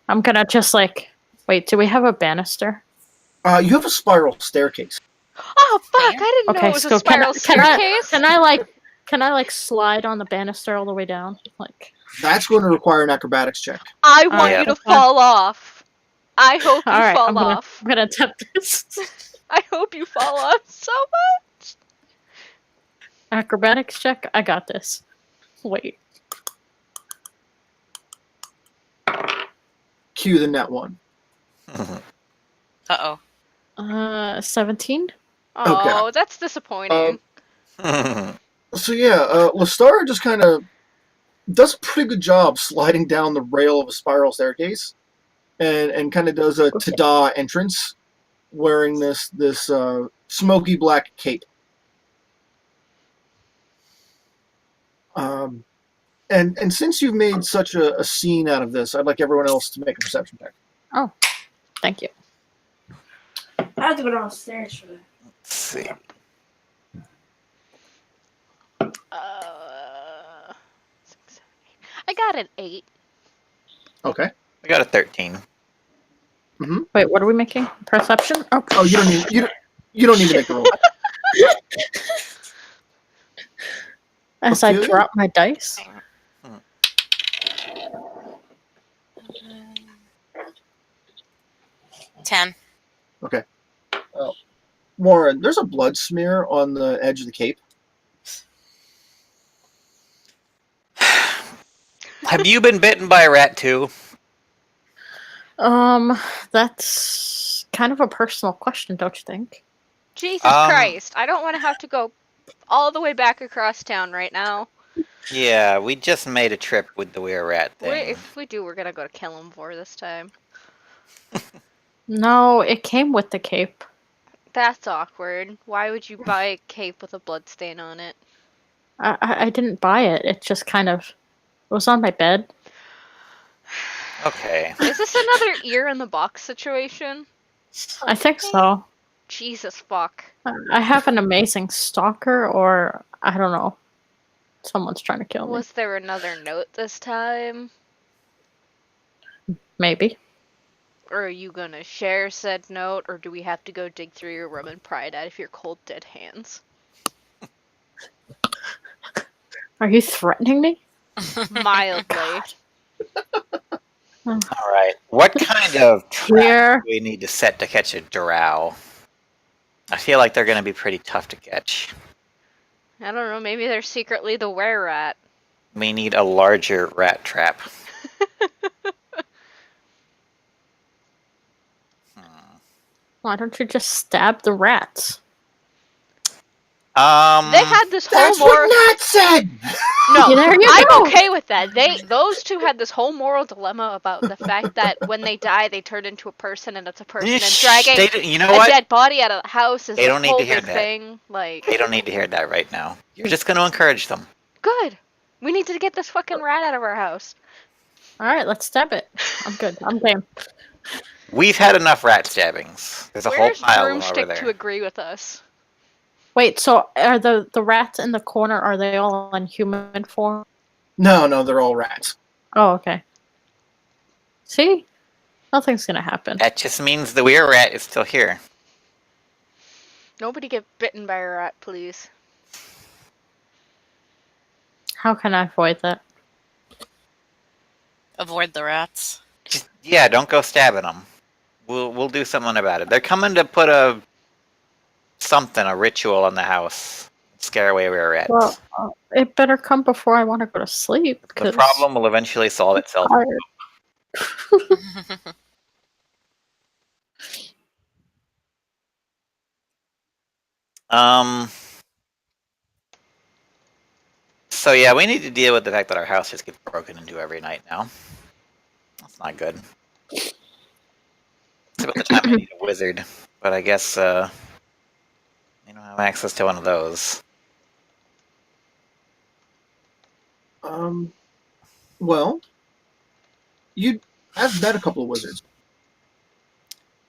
I'm gonna just like wait. Do we have a banister? You have a spiral staircase. Oh, fuck! I didn't know Okay, it was so a spiral staircase! Can I like slide on the banister all the way down? Like That's going to require an acrobatics check. I want Alright. you to fall off. I hope you all right, fall off. I'm gonna attempt this. I hope you fall off so much. Acrobatics check. I got this. Wait. Cue the net one. Uh-oh. 17. Oh, Okay. that's disappointing. So yeah, Lestara just kind of does a pretty good job sliding down the rail of a spiral staircase, and kind of does a ta-da entrance, wearing this smoky black cape. And since you've made such a scene out of this, I'd like everyone else to make a perception check. Oh, thank you. I have to go downstairs for that. Let's see. I got an 8. Okay. I got a 13. Wait, what are we making? Perception? Oh, you don't need to make the roll. As I Ophelia? drop my dice. Ten. Okay. Warren, there's a blood smear on the edge of the cape. Have you been bitten by a rat too? That's kind of a personal question, don't you think? Jesus Christ, I don't want to have to go all the way back across town right now. Yeah, we just made a trip with the weird rat thing. If we do, we're gonna go to Killamvor this time. No, it came with the cape. That's awkward. Why would you buy a cape with a bloodstain on it? I didn't buy it. It just kind of... It was on my bed. Okay. Is this another ear in the box situation? I think so. Jesus fuck. I have an amazing stalker, or I don't know. Someone's trying to kill me. Was there another note this time? Maybe. Or are you gonna share said note, or do we have to go dig through your room and pry it out of your cold dead hands? Are you threatening me? Mildly. All right. What kind of trap Here. do we need to set to catch a drow? I feel like they're going to be pretty tough to catch. I don't know, maybe they're secretly the were-rat. We need a larger rat trap. Why don't you just stab the rats? They had this whole That's what Nat said! No, There you I'm go. okay with that. Those two had this whole moral dilemma about the fact that when they die, they turn into a person, and it's a person, and dragging You know a what? dead body out of the house is They a don't need whole to hear big that. thing. Like, They don't need to hear that right now. You're just going to encourage them. good. We need to get this fucking rat out of our house. All right, let's stab it. I'm good. I'm game. We've had enough rat stabbings. There's a whole Where's pile of them over Broomstick there. to agree with us? Wait, so are the rats in the corner? Are they all in human form? No, they're all rats. Oh, okay. See, nothing's gonna happen. That just means the weird rat is still here. Nobody get bitten by a rat, please. How can I avoid that? Avoid the rats. Just, yeah, don't go stabbing them. We'll do something about it. They're coming to put a ritual in the house. Scare away weird rats. Well, it better come before I want to go to sleep. The problem will eventually solve itself. So yeah, we need to deal with the fact that our house just gets broken into every night now. That's not good. It's about the time I need a wizard, but I guess we don't have access to one of those. Well, I've met a couple of wizards.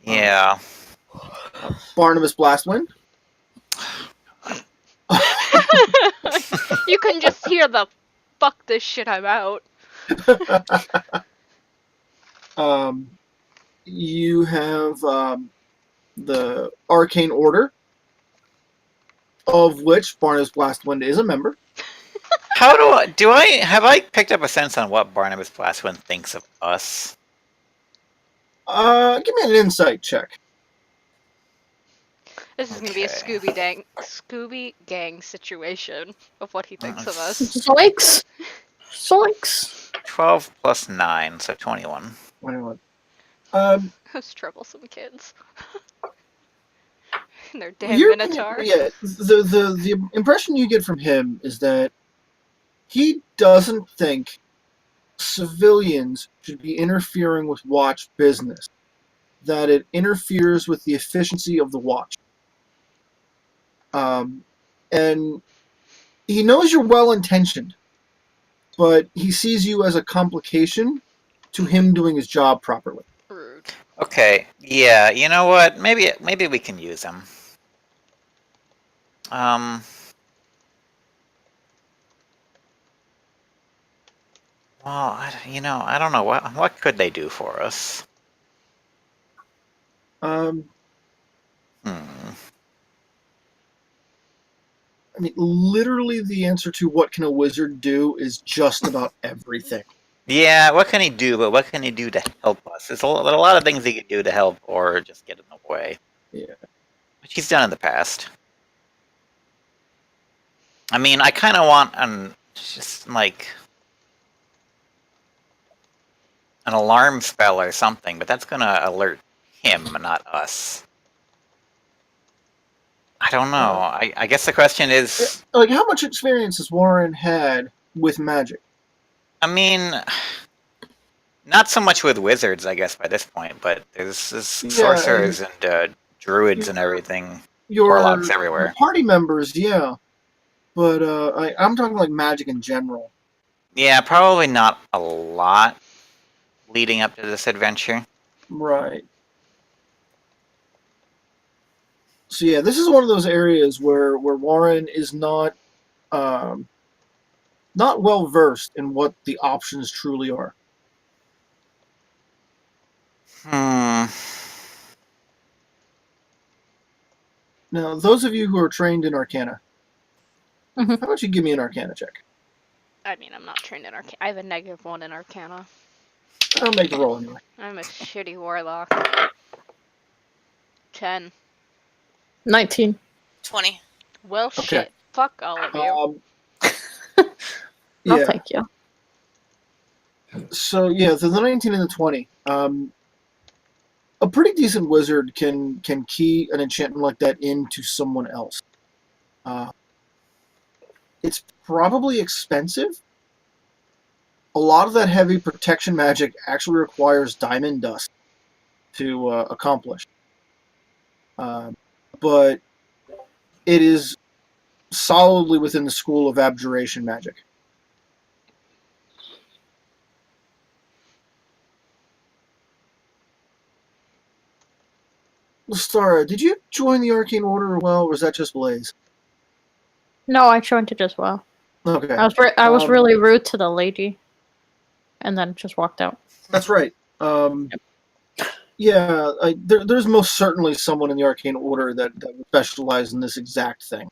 Yeah. Barnabas Blastwind. You can just hear the fuck this shit, I'm out. You have the Arcane Order, of which Barnabas Blastwind is a member. How have I picked up a sense on what Barnabas Blastwind thinks of us? Give me an insight check. This is gonna be a Scooby Gang situation of what he thinks of us. Zoinks! Zoinks! 12 plus 9, so 21. 21. Those troublesome kids. And their damn Your minotaur. Yeah, the impression you get from him is that he doesn't think civilians should be interfering with watch business. That it interferes with the efficiency of the watch. And he knows you're well-intentioned, but he sees you as a complication to him doing his job properly. Rude. Okay, yeah, you know what? Maybe we can use him. Well, I don't know what could they do for us. I mean, literally, the answer to what can a wizard do is just about everything. Yeah, what can he do? But what can he do to help us? There's a lot of things he could do to help, or just get in the way. Yeah, which he's done in the past. I mean, I kind of want just like an alarm spell or something, but that's gonna alert him, not us. I don't know. I guess the question is, like, how much experience has Warren had with magic? I mean, not so much with wizards, I guess, by this point, but there's sorcerers and druids and everything. Warlocks everywhere. Party members, yeah. But I'm talking like magic in general. Yeah, probably not a lot leading up to this adventure. Right. So yeah, this is one of those areas where Warren is not well versed in what the options truly are. Now, those of you who are trained in Arcana, how about you give me an Arcana check? I mean, I'm not trained in Arcana. I have a -1 in Arcana. I'll make the roll anyway. I'm a shitty warlock. 10. 19. 20. Well, Okay. shit. Fuck all of you. Yeah. No, thank you. So yeah, the 19 and the 20. A pretty decent wizard can key an enchantment like that into someone else. it's probably expensive. A lot of that heavy protection magic actually requires diamond dust to accomplish. But it is solidly within the school of abjuration magic. Lestara, did you join the Arcane Order as well, or was that just Blaze? No, I joined it as well. Okay. I was really rude to the lady, and then just walked out. That's right. Yeah, there's most certainly someone in the Arcane Order that would specialize in this exact thing.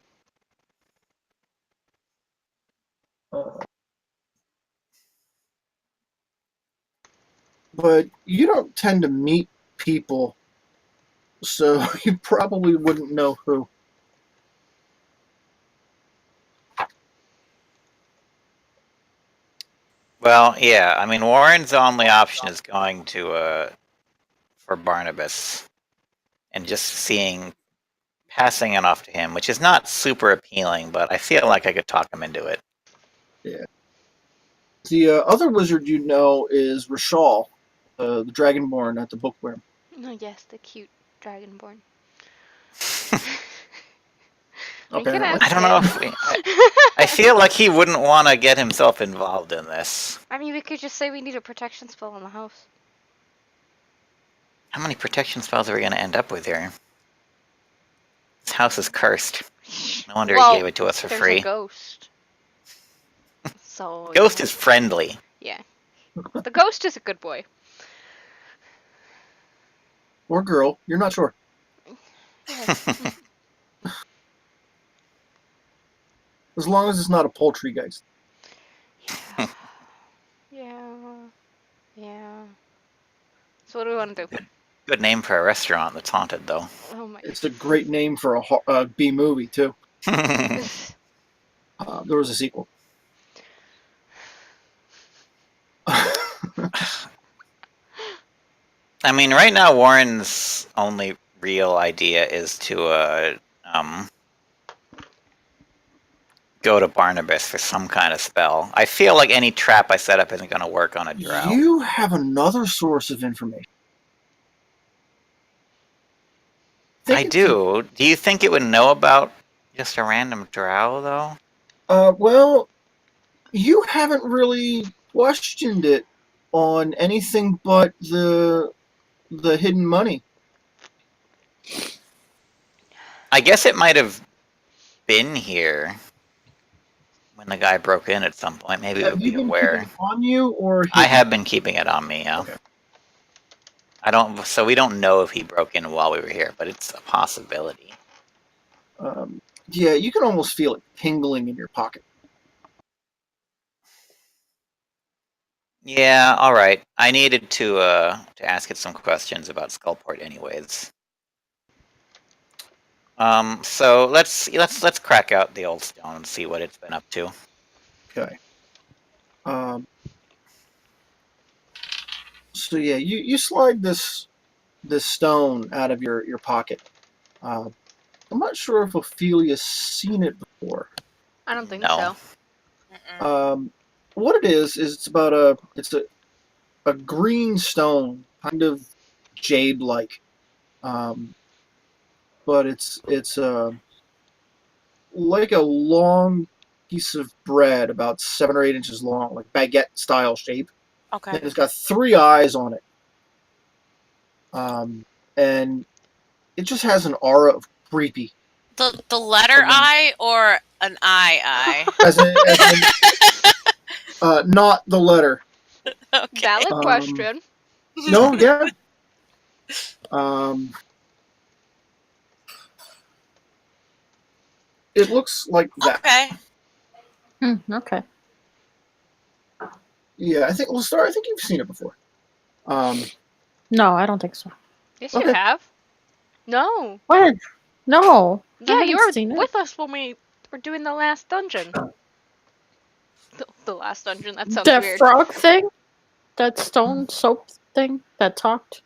But you don't tend to meet people, so you probably wouldn't know who. Well, yeah. I mean, Warren's only option is going to for Barnabas, and just passing it off to him, which is not super appealing, but I feel like I could talk him into it. Yeah. The other wizard you know is Rashal, the Dragonborn at the Bookworm. Oh, yes, the cute Dragonborn. Okay. We can ask I don't know him. if I feel like he wouldn't want to get himself involved in this. I mean, we could just say we need a protection spell in the house. How many protection spells are we going to end up with here? This house is cursed. No wonder Well, he gave it to us for there's free. a ghost. So Ghost is friendly. yeah. The ghost is a good boy. Or girl, you're not sure. Yeah. As long as it's not a poltergeist. Yeah. Yeah. Yeah. So what do we want to do? Good name for a restaurant that's haunted, though. Oh my. It's a great name for a B movie, too. There was a sequel. I mean, right now Warren's only real idea is to go to Barnabas for some kind of spell. I feel like any trap I set up isn't going to work on a drow. You have another source of information. I do. Do you think it would know about just a random drow, though? Well, you haven't really questioned it on anything but the hidden money. I guess it might have been here when the guy broke in at some point. Maybe it Have would you be been aware. keeping it on you, or I have been keeping it on me, yeah. Okay. So we don't know if he broke in while we were here, but it's a possibility. Yeah, you can almost feel it tingling in your pocket. Yeah, all right. I needed to ask it some questions about Skullport, anyways. So let's crack out the old stone and see what it's been up to. Okay. So yeah, you slide this stone out of your pocket. I'm not sure if Ophelia's seen it before. I don't think No. so. What it is it's about a green stone, kind of jade-like, but it's like a long piece of bread, about 7 or 8 inches long, like baguette style shape. Okay. And it's got 3 eyes on it, and it just has an aura of creepy. The letter I or an I? As in, not the letter. Okay. Valid question. No, yeah. It looks like that. Okay. Okay. Yeah, I think you've seen it before. No, I don't think so. Yes, you Okay. have. No. What? No. I Yeah, haven't you were seen it. with us when we were doing the last dungeon. The last dungeon. That sounds That weird. frog thing? That stone soap thing that talked?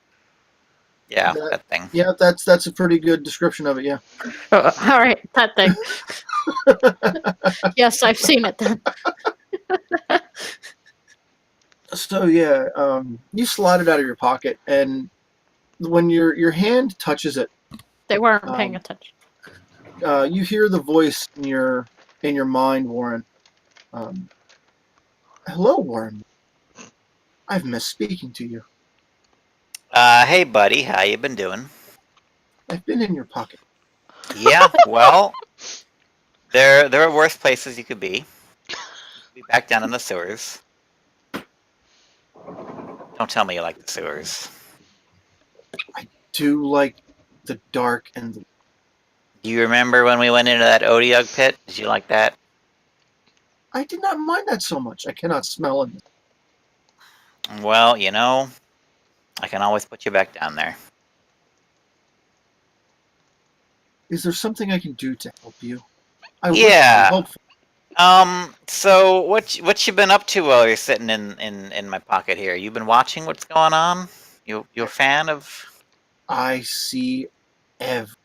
Yeah, That- that thing. Yeah, that's a pretty good description of it. Yeah. All right, that thing. Yes, I've seen it then. So yeah, you slide it out of your pocket, and when your hand touches it, They weren't paying Um, attention. you hear the voice in your mind, Warren. Um, Hello, Warren. I've missed speaking to you. Hey, buddy, how you been doing? I've been in your pocket. Yeah, well, there are worse places you could be. You could be back down in the sewers. Don't tell me you like the sewers. Do like the dark and the... Do you remember when we went into that Odiug pit? Did you like that? I did not mind that so much. I cannot smell it. Well, you know, I can always put you back down there. Is there something I can do to help you? I wish to be Yeah. helpful. So what you been up to while you're sitting in my pocket here? You been watching what's going on? You a fan of? I see every...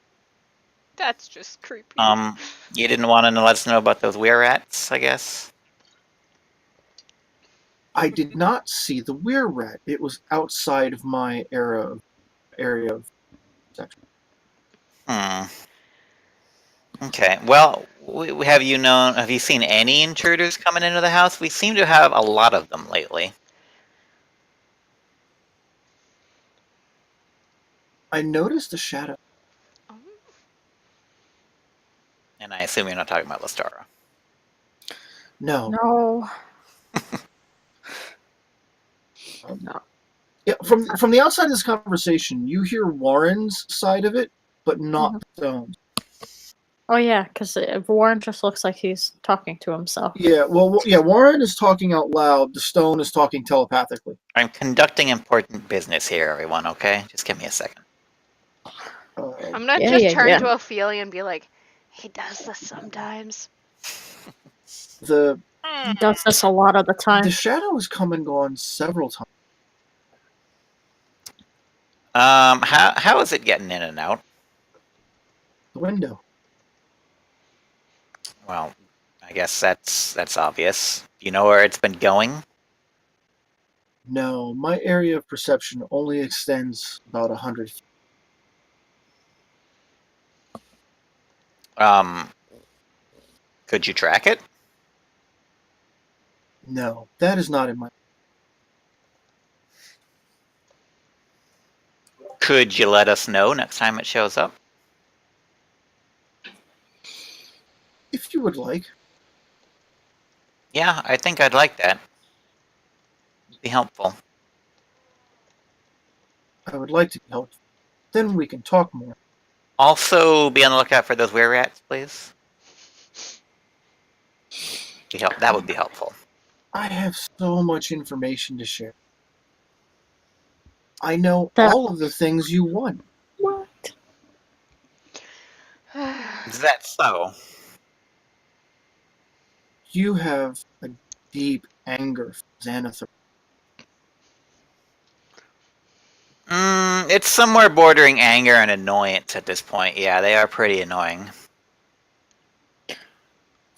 That's just creepy. You didn't want to let us know about those were rats, I guess. I did not see the weir rat. It was outside of my area of section. Hmm. Okay. Well, have you seen any intruders coming into the house? We seem to have a lot of them lately. I noticed a shadow. Um, And I assume you're not talking about Lestara. No. No. No. Yeah, from the outside of this conversation, you hear Warren's side of it, but not Stone's. Oh yeah, because Warren just looks like he's talking to himself. Yeah, well, yeah, Warren is talking out loud. The Stone is talking telepathically. I'm conducting important business here, everyone, okay? Just give me a second. I'm gonna Yeah, just yeah, turn yeah. to Ophelia and be like, he does this sometimes. The He does this a lot of the time. the shadow has come and gone several times. How is it getting in and out? The window. Well, I guess that's obvious. Do you know where it's been going? No, my area of perception only extends about 100 feet. Could you track it? No, that is not in my... Could you let us know next time it shows up? If you would like. Yeah, I think I'd like that. It'd be helpful. I would like to be helpful. Then we can talk more. Also, be on the lookout for those were rats, please. That would be helpful. I have so much information to share. I know That- all of the things you want. What? Is that so? You have a deep anger for Xanathar. It's somewhere bordering anger and annoyance at this point. Yeah, they are pretty annoying.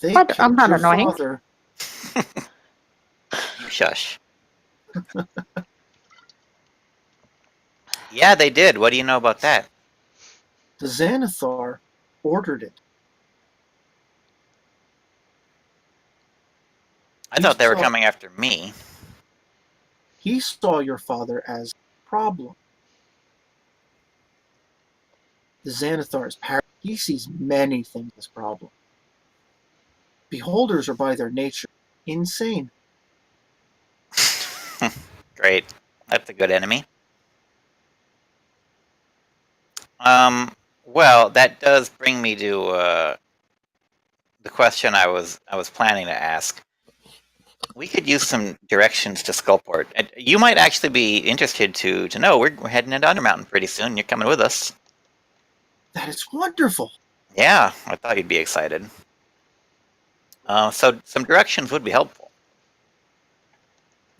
They What? killed I'm not your annoying. father. You shush. Yeah, they did. What do you know about that? The Xanathar ordered it. I thought they were saw- coming after me. He saw your father as a problem. The Xanathar is powerful. He sees many things as problems. Beholders are by their nature insane. Great. That's a good enemy. Well, that does bring me to the question I was planning to ask. We could use some directions to Skullport. You might actually be interested to know we're heading into Undermountain pretty soon. You're coming with us. That is wonderful. Yeah, I thought you'd be excited. So some directions would be helpful.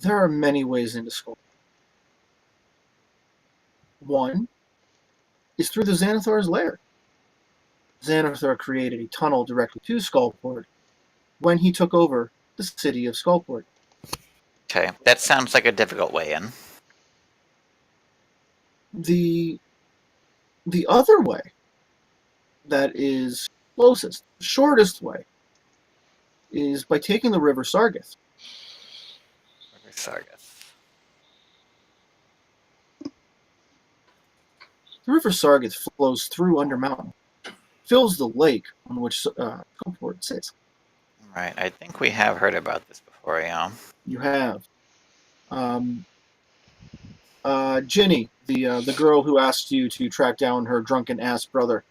There are many ways into Skull. One is through the Xanathar's lair. Xanathar created a tunnel directly to Skullport when he took over the city of Skullport. Okay, that sounds like a difficult way in. The other way that is closest, shortest way, is by taking the River Sargath. River Sargath. The River Sargath flows through Undermountain, fills the lake on which Skullport sits. Right, I think we have heard about this before, yeah. You have Ginny, the girl who asked you to track down her drunken ass brother.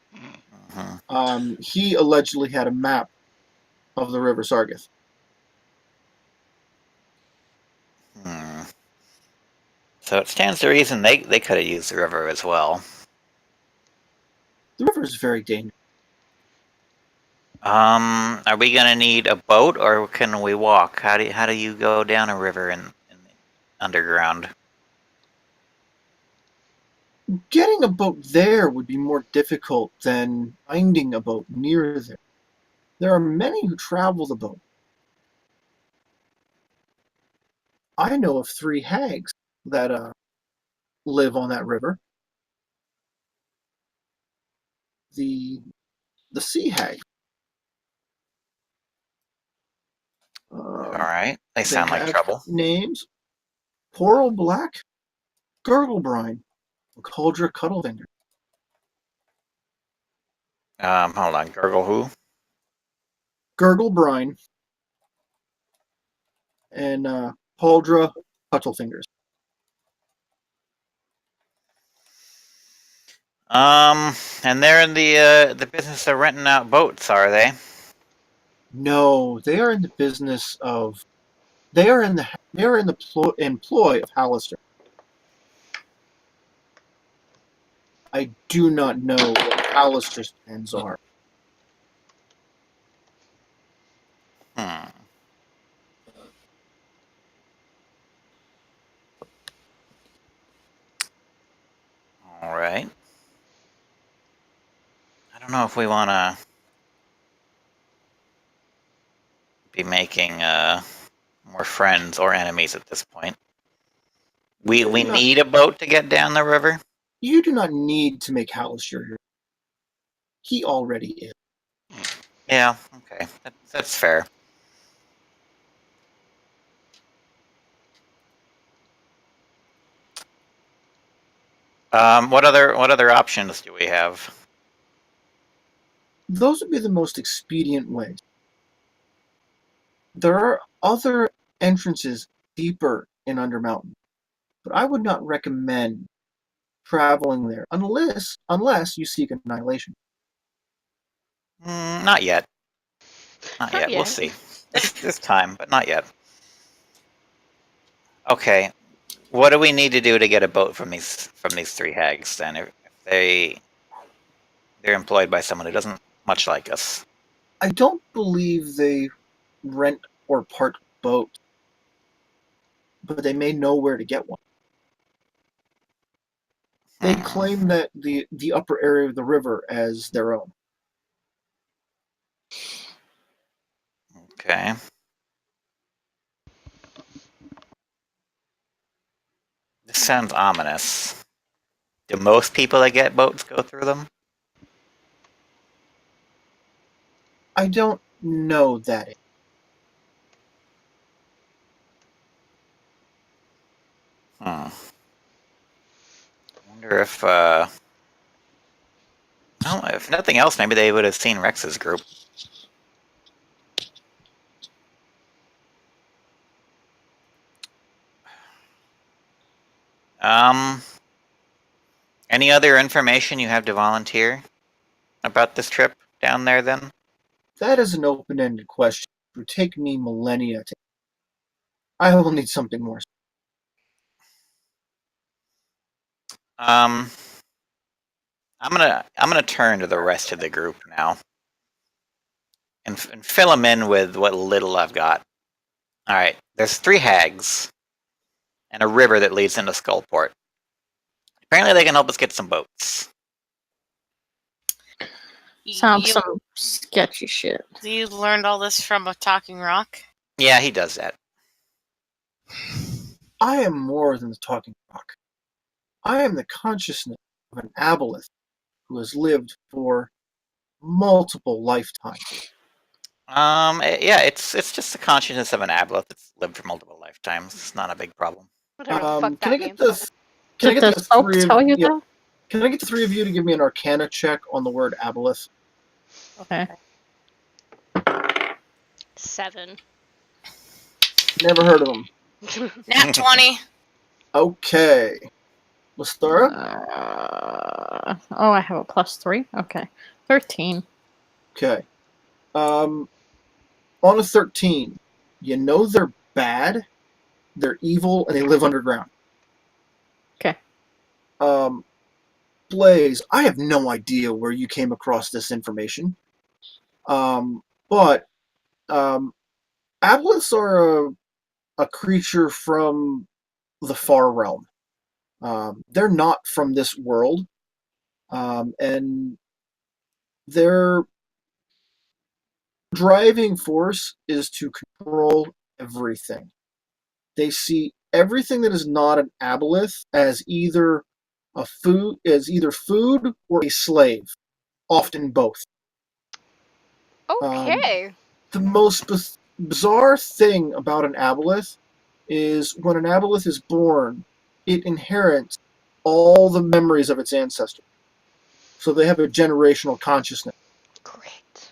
He allegedly had a map of the River Sargath. So it stands to reason they could have used the river as well. The river is very dangerous. Are we gonna need a boat or can we walk? How do you go down a river in underground? Getting a boat there would be more difficult than finding a boat near there. There are many who travel the boat. I know of 3 hags that live on that river. The sea hag. All right, they They sound like have trouble. names: Coral Black, Gurglebrine, and Cauldra Cuddlefinger. Hold on, Gurgle who? Gurglebrine and Cauldra Cuttlefingers. And they're in the business of renting out boats, are they? No, they are in the business of. They are in the employ of Hallister. I do not know what Hallister's plans are. Hmm. All right. I don't know if we want to be making more friends or enemies at this point. We need a boat to get down the river. You do not need to make Hallister your. He already is. Yeah. Okay. That's fair. What other options do we have? Those would be the most expedient ways. There are other entrances deeper in Undermountain, but I would not recommend traveling there unless you seek annihilation. Not yet. Not yet. We'll see. This time, but not yet. Okay. What do we need to do to get a boat from these 3 hags then? If they're employed by someone who doesn't much like us. I don't believe they rent or part boats, but they may know where to get one. They claim that the upper area of the river as their own. Okay. This sounds ominous. Do most people that get boats go through them? I don't know that. I wonder if if nothing else, maybe they would have seen Rex's group. Any other information you have to volunteer about this trip down there then? That is an open-ended question. It would take me millennia to. I will need something more. I'm gonna turn to the rest of the group now and fill them in with what little I've got. All right, there's 3 hags and a river that leads into Skullport. Apparently, they can help us get some boats. Sounds some sketchy shit. You learned all this from a talking rock? Yeah, he does that. I am more than the talking rock. I am the consciousness of an aboleth who has lived for multiple lifetimes. Yeah, it's just the consciousness of an aboleth that's lived for multiple lifetimes. It's not a big problem. Whatever the fuck Can that I get means. Did the soap tell you that? Can I get the three of you to give me an Arcana check on the word aboleth? Okay. 7. Never heard of them. Nat 20. Okay. Lysthura? I have a +3. Okay. 13. Okay. On a 13, you know they're bad, they're evil, and they live underground. Okay. Blaze, I have no idea where you came across this information. But aboleths are a creature from the far realm. They're not from this world. And their driving force is to control everything. They see everything that is not an aboleth as either food or a slave, often both. Okay. The most bizarre thing about an aboleth is when an aboleth is born, it inherits all the memories of its ancestors. So they have a generational consciousness. Great.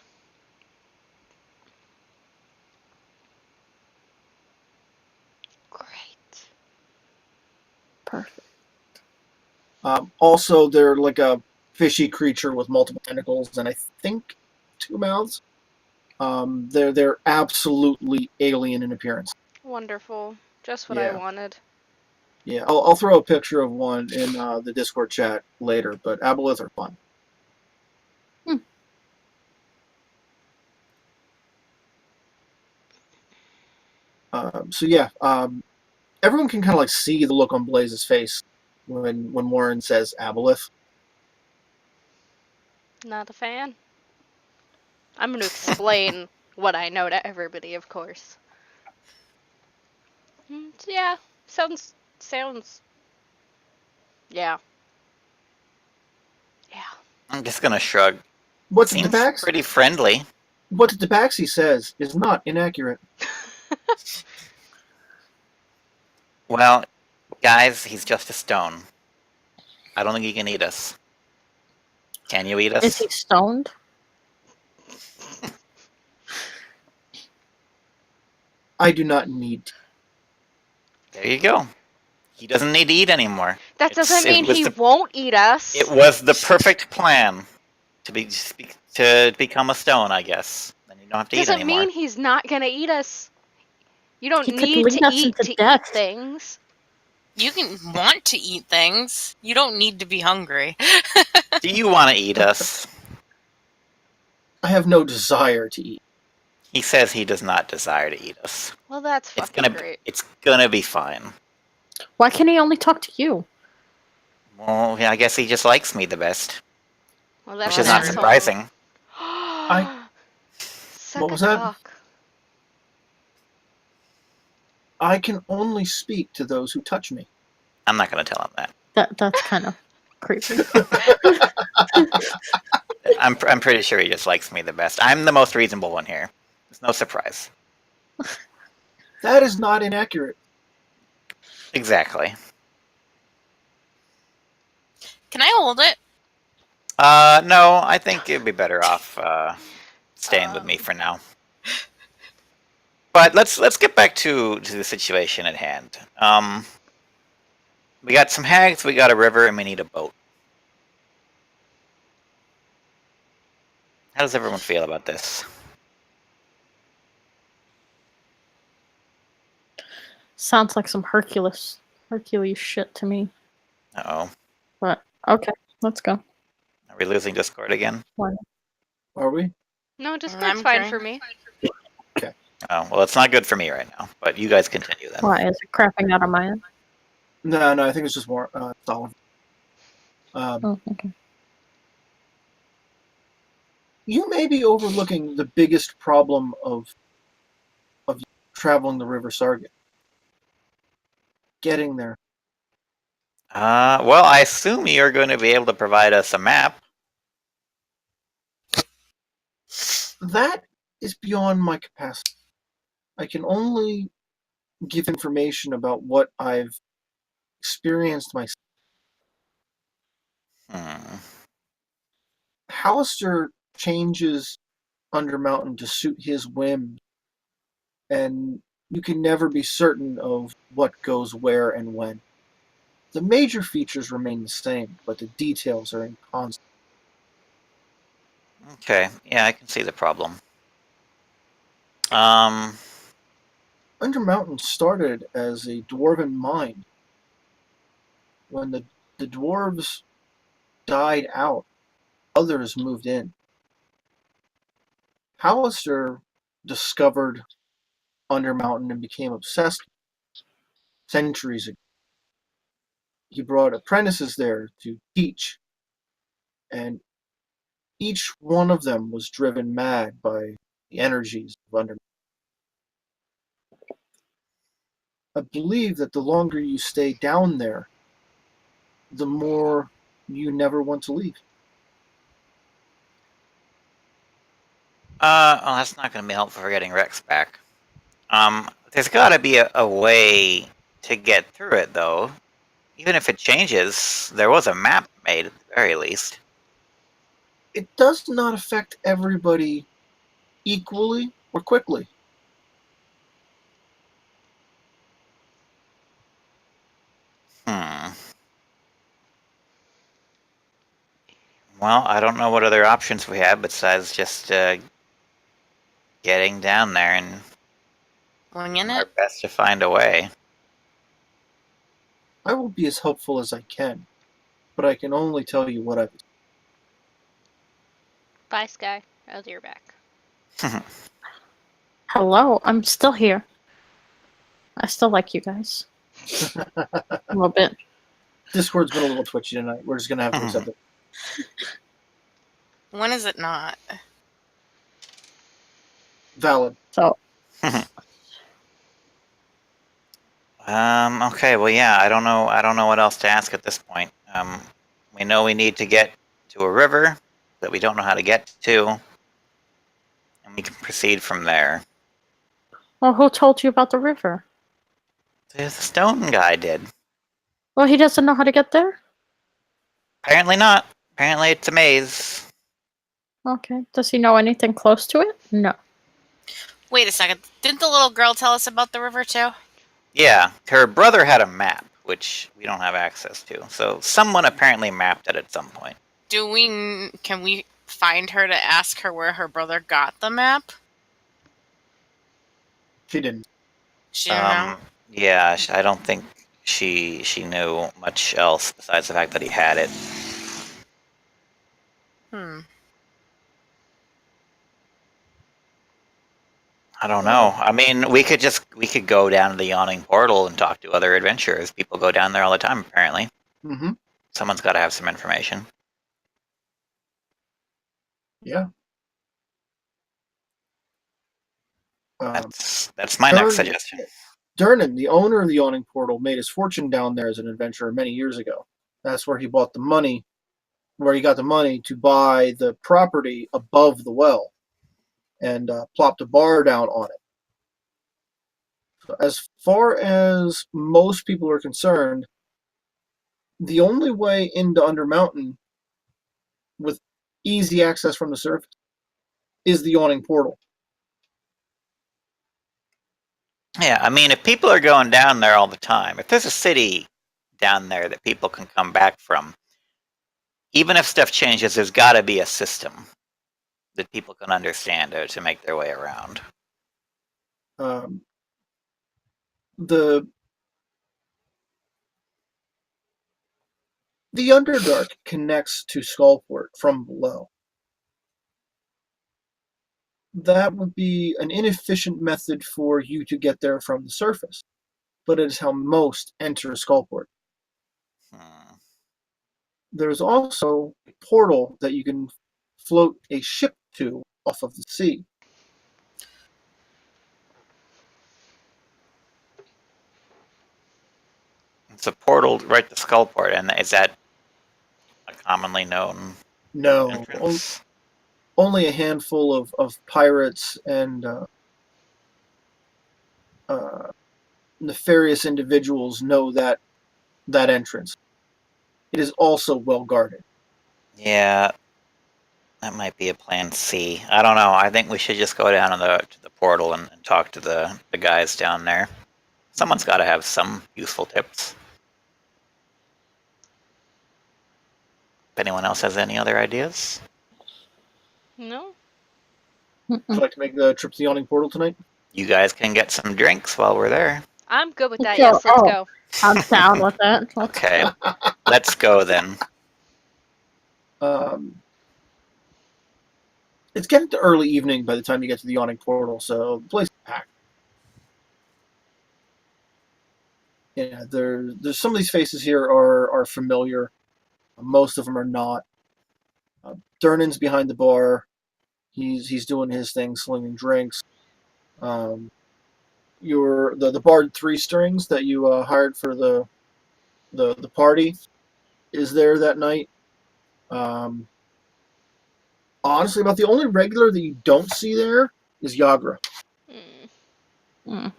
Great. Perfect. Also, they're like a fishy creature with multiple tentacles and I think 2 mouths. They're absolutely alien in appearance. Wonderful. Just what I wanted. Yeah, I'll throw a picture of one in the Discord chat later, but aboleth are fun. Everyone can kind of like see the look on Blaze's face when Warren says aboleth. Not a fan. I'm going to explain what I know to everybody, of course. Yeah, sounds. Yeah. Yeah. I'm just gonna shrug. What the Seems Tabaxi pretty friendly. What the Tabaxi says is not inaccurate. Well, guys, he's just a stone. I don't think he can eat us. Can you eat us? Is he stoned? I do not need. There you go. He doesn't need to eat anymore. That doesn't mean he won't eat us. It was the perfect plan to become a stone, I guess. Then you don't have to eat Doesn't anymore. mean he's not gonna eat us. You don't He could need lead to us eat into to death. eat things. You can want to eat things. You don't need to be hungry. Do you want to eat us? I have no desire to eat. He says he does not desire to eat us. Well, that's fucking great. It's gonna be fine. Why can he only talk to you? Well, I guess he just likes me the best. Well, that's Which is not an surprising. Suck What was a that? cock. I can only speak to those who touch me. I'm not gonna tell him that. That's kind of creepy. I'm pretty sure he just likes me the best. I'm the most reasonable one here. It's no surprise. That is not inaccurate. Exactly. Can I hold it? No, I think it'd be better off staying with me for now. But let's get back to the situation at hand. We got some hags, we got a river, and we need a boat. How does everyone feel about this? Sounds like some Hercules shit to me. Uh-oh. But okay, let's go. Are we losing Discord again? Are we? No, Discord's fine for me. Oh, well, it's not good for me right now, but you guys continue then. Why, is it crapping out on my end? No, I think it's just more solid. Oh, okay. You may be overlooking the biggest problem of traveling the River Sargat. Getting there. Well, I assume you're going to be able to provide us a map. That is beyond my capacity. I can only give information about what I've experienced myself. Hmm. Hallister changes Undermountain to suit his whims, and you can never be certain of what goes where and when. The major features remain the same, but the details are inconstant. Okay, yeah, I can see the problem. Um, Undermountain started as a dwarven mine. When the dwarves died out, others moved in. Hallister discovered Undermountain and became obsessed centuries ago. He brought apprentices there to teach, and each one of them was driven mad by the energies of Undermountain. I believe that the longer you stay down there, the more you never want to leave. well, that's not going to be helpful for getting Rex back. There's got to be a way to get through it, though. Even if it changes, there was a map made at the very least. It does not affect everybody equally or quickly. Hmm. Well, I don't know what other options we have besides just getting down there and Winging our it? best to find a way. I will be as helpful as I can, but I can only tell you what I've. Bye, Sky. I'll be back. Hello, I'm still here. I still like you guys. A little bit. Discord's been a little twitchy tonight. We're just gonna have to accept it. When is it not? Valid. So, Okay, well, yeah, I don't know what else to ask at this point. We know we need to get to a river that we don't know how to get to, and we can proceed from there. well, who told you about the river? The stone guy did. Well, he doesn't know how to get there? Apparently not. Apparently it's a maze. Okay. Does he know anything close to it? No. Wait a second. Didn't the little girl tell us about the river too? Yeah, her brother had a map, which we don't have access to. So someone apparently mapped it at some point. Can we find her to ask her where her brother got the map? She didn't. She didn't know. Yeah, I don't think she knew much else besides the fact that he had it. I don't know. I mean, we could go down to the yawning portal and talk to other adventurers. People go down there all the time, apparently. Mm-hmm. Someone's got to have some information. Yeah. That's my next suggestion. Durnan, the owner of the Yawning Portal, made his fortune down there as an adventurer many years ago. That's where he got the money to buy the property above the well and plopped a bar down on it. So as far as most people are concerned, the only way into Undermountain with easy access from the surface is the Yawning Portal. Yeah, I mean, if people are going down there all the time, if there's a city down there that people can come back from, even if stuff changes, there's got to be a system that people can understand to make their way around. The Underdark connects to Skullport from below. That would be an inefficient method for you to get there from the surface, but it is how most enter Skullport. There's also a portal that you can float a ship to off of the sea. It's a portal right to Skullport, and is that a commonly known No, entrance? only a handful of pirates and nefarious individuals know that entrance. It is also well guarded. Yeah, that might be a plan C. I don't know. I think we should just go down to the portal and talk to the guys down there. Someone's got to have some useful tips. If anyone else has any other ideas? No? Would you like to make the trip to the yawning portal tonight? You guys can get some drinks while we're there. I'm good with that. Sure. Yes, let's Oh. go. I'm down with that. Okay, let's go then. It's getting to early evening by the time you get to the yawning portal, so the place is packed. Yeah, there's some of these faces here are familiar. Most of them are not. Durnan's behind the bar. He's doing his thing, slinging drinks. The barred three strings that you hired for the party is there that night. Honestly, about the only regular that you don't see there is Yagra. Mm.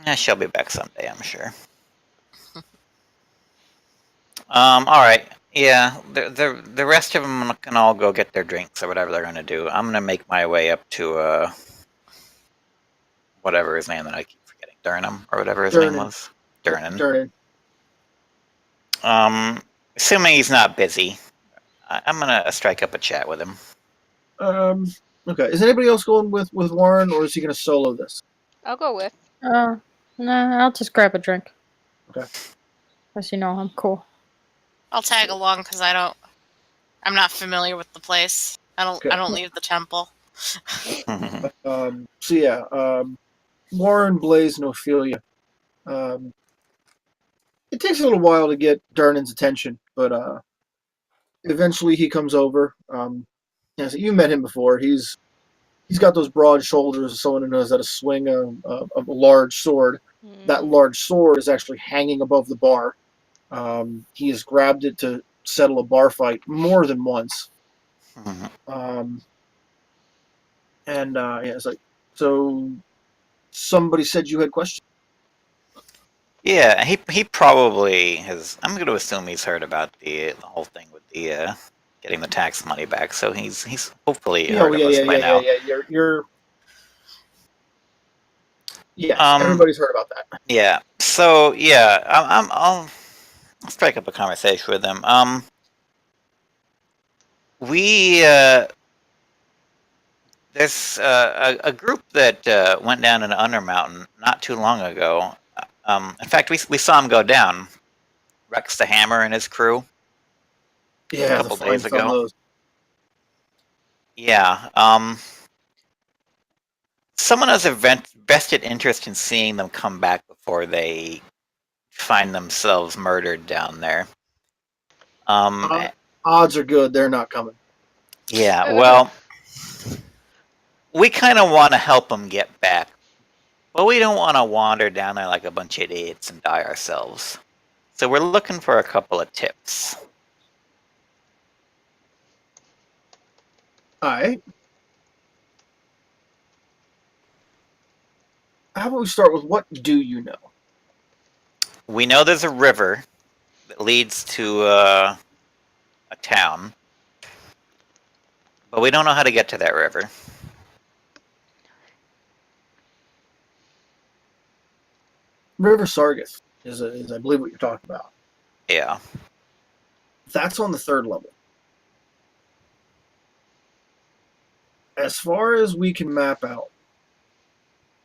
Yeah, she'll be back someday, I'm sure. All right. Yeah, the rest of them can all go get their drinks or whatever they're gonna do. I'm gonna make my way up to whatever his name that I keep forgetting, Durham or whatever his name was. Durnan. Assuming he's not busy, I'm gonna strike up a chat with him. Okay. Is anybody else going with Warren, or is he gonna solo this? I'll go with. Nah, I'll just grab a drink. Okay. As you know, I'm cool. I'll tag along because I'm not familiar with the place. I don't leave the temple. So yeah, Warren, Blaze, and Ophelia. It takes a little while to get Durnan's attention, but eventually he comes over. Yeah, so you met him before. He's got those broad shoulders of someone who knows how to swing a large sword. That large sword is actually hanging above the bar. He has grabbed it to settle a bar fight more than once. Yeah, it's like, so somebody said you had questions. Yeah, he probably has. I'm going to assume he's heard about the whole thing with the getting the tax money back. So he's hopefully heard of us by now. You're yes, everybody's heard about that. Yeah. So yeah, I'll strike up a conversation with him. There's a group that went down in Undermountain not too long ago. In fact, we saw him go down. Rex the Hammer and his crew. Yeah, a couple days ago. Fellows. Yeah. Someone has a vested interest in seeing them come back before they find themselves murdered down there. Odds are good they're not coming. Yeah, well, we kind of want to help them get back, but we don't want to wander down there like a bunch of idiots and die ourselves. So we're looking for a couple of tips. All right. How about we start with what do you know? We know there's a river that leads to a town, but we don't know how to get to that river. River Sargath is I believe what you're talking about. Yeah. That's on the 3rd level. As far as we can map out,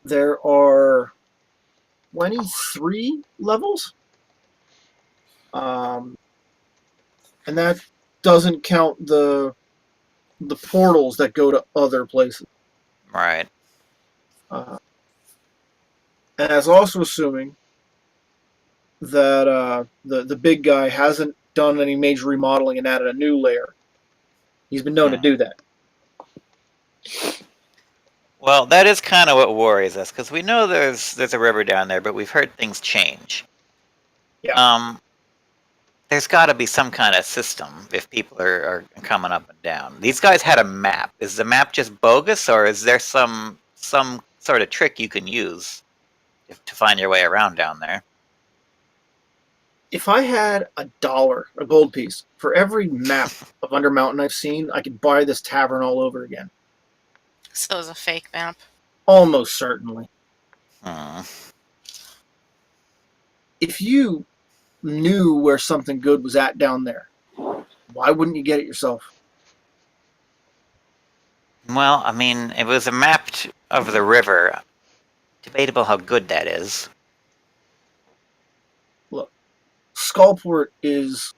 there are 23 levels. And that doesn't count the portals that go to other places. Right. And that's also assuming that the big guy hasn't done any major remodeling and added a new layer. He's been known to do that. Well, that is kind of what worries us, because we know there's a river down there, but we've heard things change. Yeah. There's got to be some kind of system if people are coming up and down. These guys had a map. Is the map just bogus, or is there some sort of trick you can use to find your way around down there? If I had $1, a gold piece, for every map of Undermountain I've seen, I could buy this tavern all over again. So it was a fake map. Almost certainly. Hmm. If you knew where something good was at down there, why wouldn't you get it yourself? Well, I mean, it was a map of the river. Debatable how good that is. Look, Skullport is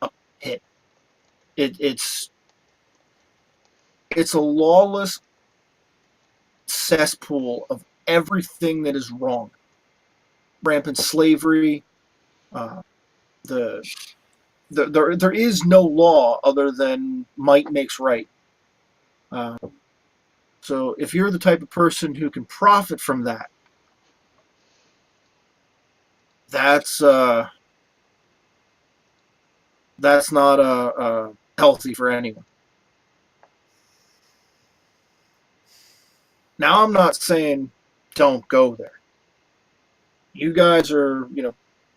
a pit. It's a lawless cesspool of everything that is wrong. Rampant slavery. The there is no law other than might makes right. So if you're the type of person who can profit from that, that's not healthy for anyone. Now I'm not saying don't go there. You guys are,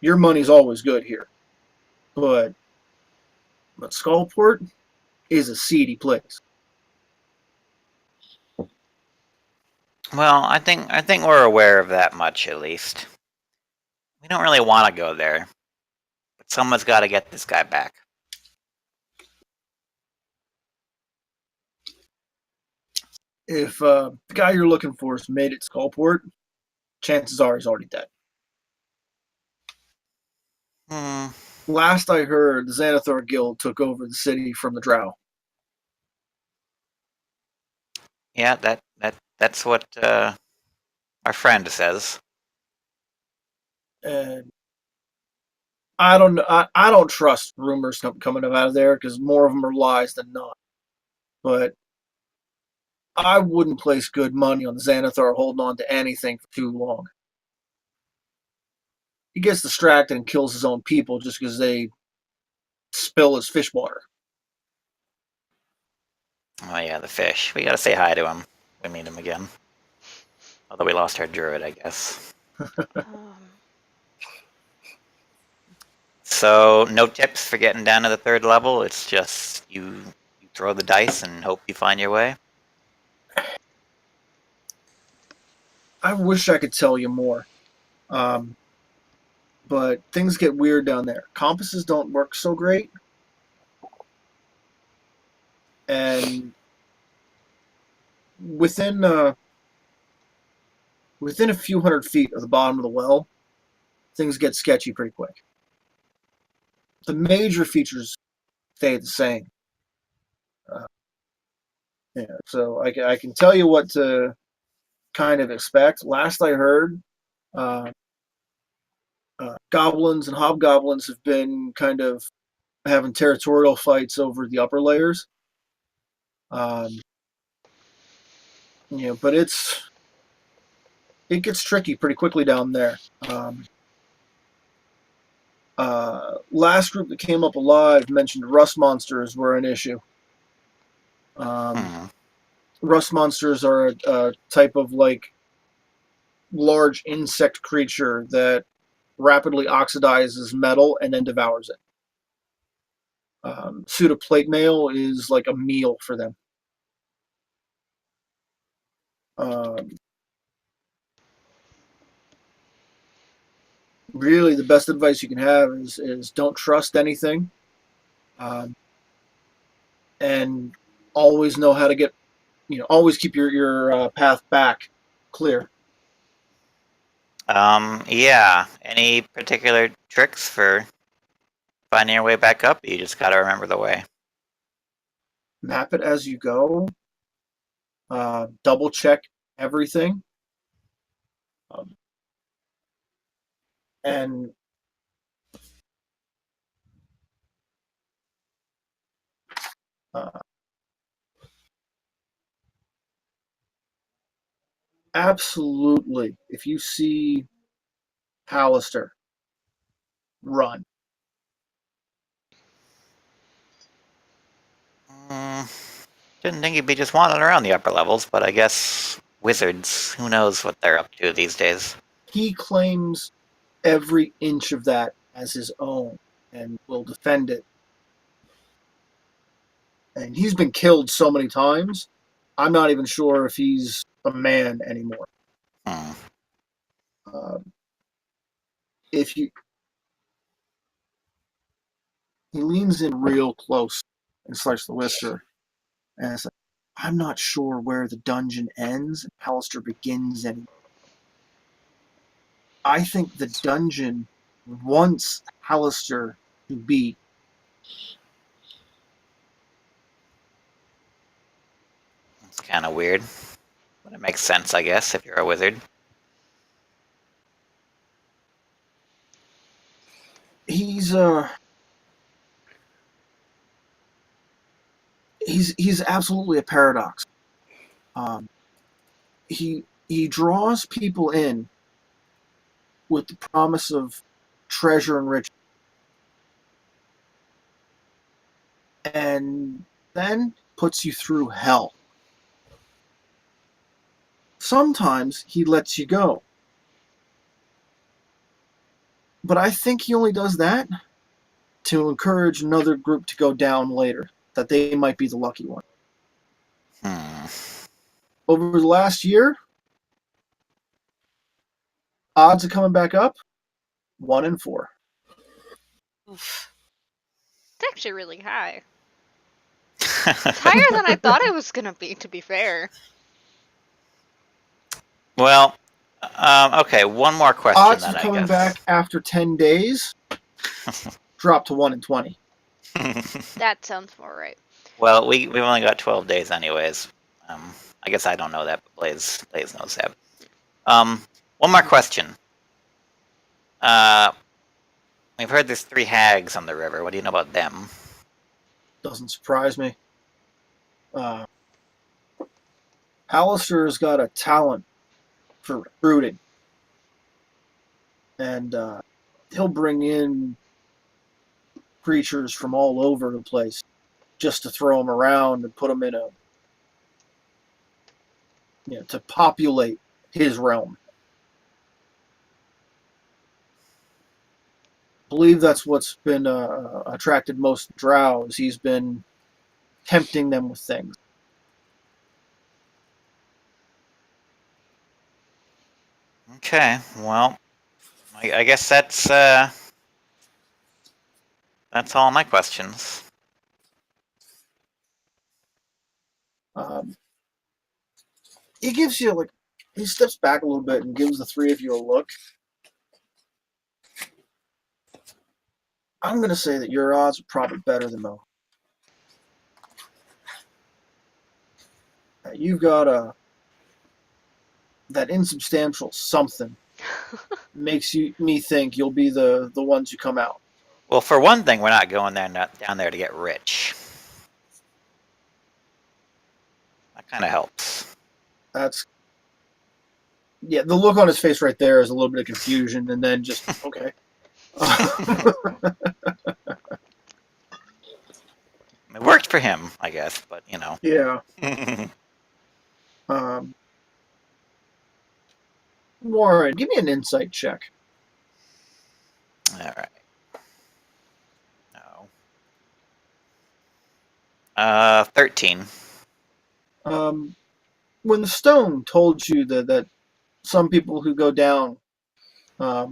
your money's always good here, but Skullport is a seedy place. Well, I think we're aware of that much, at least. We don't really want to go there, but someone's got to get this guy back. If the guy you're looking for has made it to Skullport, chances are he's already dead. Hmm. Last I heard, the Xanathar Guild took over the city from the Drow. Yeah, that's what our friend says. And I don't know. I don't trust rumors coming out of there because more of them are lies than not. But I wouldn't place good money on the Xanathar holding on to anything for too long. He gets distracted and kills his own people just because they spill his fish water. Oh yeah, the fish. We gotta say hi to him. We meet him again. Although we lost our druid, I guess. Um, So no tips for getting down to the 3rd level. It's just you throw the dice and hope you find your way. I wish I could tell you more. But things get weird down there. Compasses don't work so great. And within within a few hundred feet of the bottom of the well, things get sketchy pretty quick. The major features stay the same. Yeah, so I can tell you what to kind of expect. Last I heard, uh, goblins and hobgoblins have been kind of having territorial fights over the upper layers. Um, but it gets tricky pretty quickly down there. Last group that came up alive mentioned rust monsters were an issue. Hmm. Rust monsters are a type of large insect creature that rapidly oxidizes metal and then devours it. Pseudoplate mail is like a meal for them. Um, really, the best advice you can have is don't trust anything, and always know how to get, always keep your path back clear. Yeah. Any particular tricks for finding your way back up? You just gotta remember the way. Map it as you go. Double check everything, um, and uh, Absolutely. If you see Hallister, run. Didn't think he'd be just wandering around the upper levels, but I guess wizards, who knows what they're up to these days. He claims every inch of that as his own and will defend it. And he's been killed so many times, I'm not even sure if he's a man anymore. Hmm. If you, he leans in real close and starts to whisper, and it's like, I'm not sure where the dungeon ends and Hallister begins anymore. I think the dungeon wants Hallister to be. It's kind of weird, but it makes sense, I guess, if you're a wizard. He's absolutely a paradox. He draws people in with the promise of treasure and riches, and then puts you through hell. Sometimes he lets you go, but I think he only does that to encourage another group to go down later, that they might be the lucky one. Over the last year, odds of coming back up, 1 in 4. Oof. It's actually really high. It's higher than I thought it was gonna be, to be fair. Well, okay, one more question Odds then, of I coming guess. back after 10 days drop to 1 in 20. That sounds more right. Well, we've only got 12 days anyways. I guess I don't know that, but Blaze knows that. One more question. We've heard there's 3 hags on the river. What do you know about them? Doesn't surprise me. Hallister's got a talent for recruiting. And he'll bring in creatures from all over the place just to throw them around and put them in to populate his realm. I believe that's what's been attracted most drow, is he's been tempting them with things. Okay, well, I guess that's all my questions. He gives you he steps back a little bit and gives the 3 of you a look. I'm gonna say that your odds are probably better than Mo. You've got that insubstantial something makes me think you'll be the ones who come out. Well, for one thing, we're not going down there to get rich. That kind of helps. Yeah, the look on his face right there is a little bit of confusion, and then just okay. It worked for him, I guess, but Yeah. Warren, give me an insight check. All right. No. 13. When the stone told you that some people who go down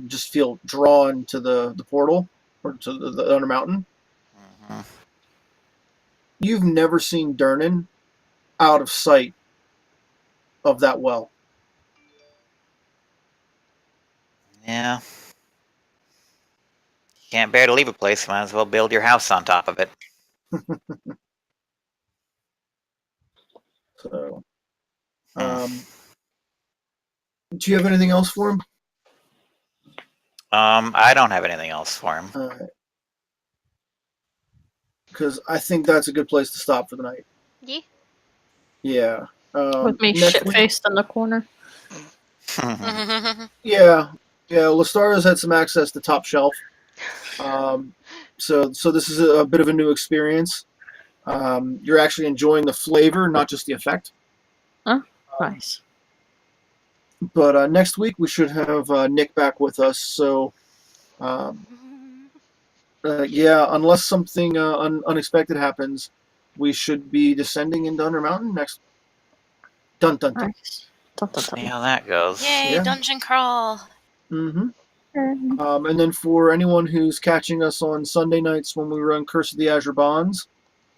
just feel drawn to the portal or to the Under Mountain, you've never seen Durnan out of sight of that well. Yeah. Can't bear to leave a place, might as well build your house on top of it. So, do you have anything else for him? I don't have anything else for him. Because I think that's a good place to stop for the night. Yeah. Yeah. With me shit-faced in the corner. Yeah, Lestara's had some access to Top Shelf. So this is a bit of a new experience. You're actually enjoying the flavor, not just the effect. Nice. But next week we should have Nick back with us. So unless something unexpected happens, we should be descending into Under Mountain next. Dun dun dun. Nice. Dun, dun, See dun. how that goes. Yay, Yeah. dungeon crawl. Mm-hmm. And then for anyone who's catching us on Sunday nights when we run Curse of the Azure Bonds,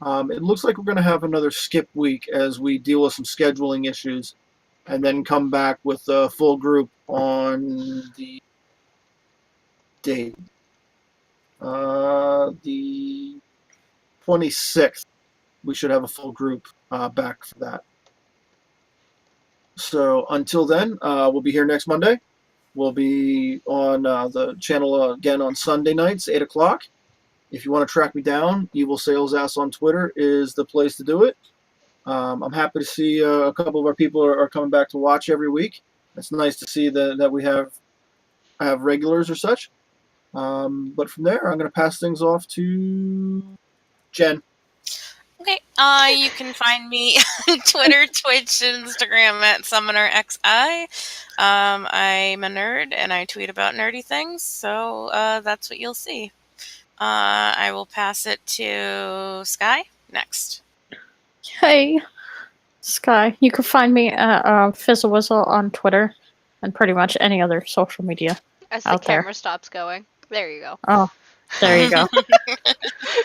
it looks like we're going to have another skip week as we deal with some scheduling issues, and then come back with a full group on the date, the 26th. We should have a full group back for that. So until then, we'll be here next Monday. We'll be on the channel again on Sunday nights, 8 o'clock. If you want to track me down, Evil Sales Ass on Twitter is the place to do it. I'm happy to see a couple of our people are coming back to watch every week. It's nice to see that we have regulars or such. But from there, I'm going to pass things off to Jen. Okay, you can find me on Twitter, Twitch, and Instagram at SummonerXI. I'm a nerd and I tweet about nerdy things, so that's what you'll see. I will pass it to Sky next. Hey, Sky. You can find me at Fizzlewizzle on Twitter and pretty much any other social media. As the Out there. camera stops going. There you go. Oh, there you go.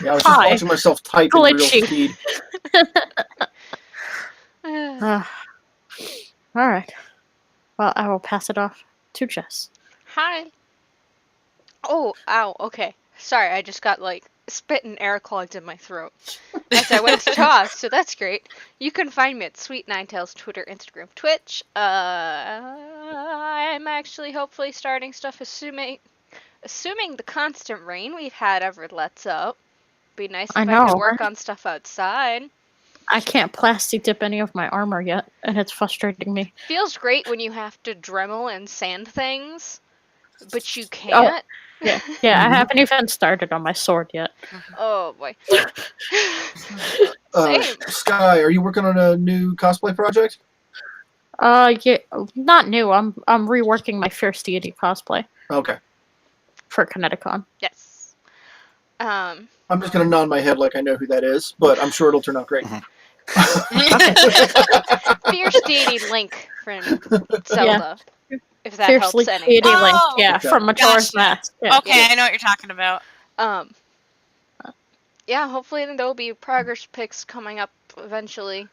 Yeah, I was just Hi. watching myself type in real Glitchy. speed. All right. Well, I will pass it off to Jess. Hi. Oh, ow, okay. Sorry, I just got like spit and air clogged in my throat as I went to talk, so that's great. You can find me at Sweet Ninetails, Twitter, Instagram, Twitch. I'm actually hopefully starting stuff assuming the constant rain we've had ever lets up. Be nice if I could work right? on stuff outside. I can't plastic dip any of my armor yet, and it's frustrating me. Feels great when you have to Dremel and sand things, but you can't. Yeah, I haven't even started on my sword yet. Oh boy. Same. Sky, are you working on a new cosplay project? Yeah, not new. I'm reworking my Fierce Deity cosplay Okay. for Kineticon. Yes. I'm just going to nod my head like I know who that is, but I'm sure it'll turn out great. Fierce Deity Link from Zelda. If that Fiercely helps any. Deity Link, Oh, yeah, okay. from Majora's Mask. Yeah. Okay, I know what you're talking about. Yeah, hopefully there'll be progress pics coming up eventually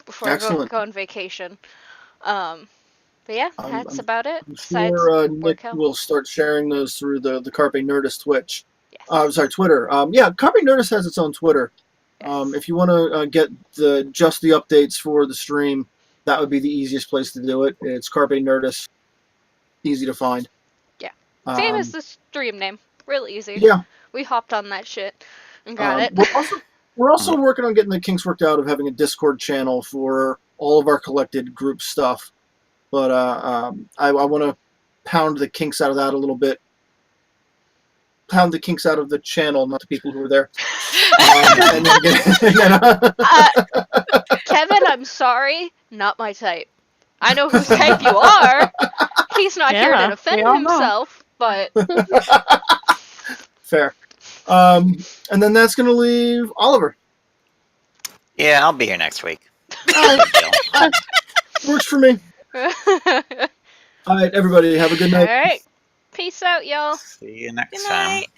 before Excellent. I go on vacation. But yeah, that's about it. I'm Besides sure Nick work out. will start sharing those through the Carpe Nerdist Twitch. Yes. Sorry, Twitter. Yeah, Carpe Nerdist has its own Twitter. Yes. If you want to get just the updates for the stream, that would be the easiest place to do it. It's Carpe Nerdist. Easy to find. Yeah. Same as the stream name. Real easy. Yeah. We hopped on that shit and got it. We're also working on getting the kinks worked out of having a Discord channel for all of our collected group stuff. But I want to pound the kinks out of that a little bit. Pound the kinks out of the channel, not the people who are there. And then Kevin, I'm sorry, not my type. I know whose type you are. He's not here to defend himself, but fair. And then that's going to leave Oliver. Yeah, I'll be here next week. Works for me. All right, everybody, have a good night. All right. Peace out, y'all. See you next Good time. night.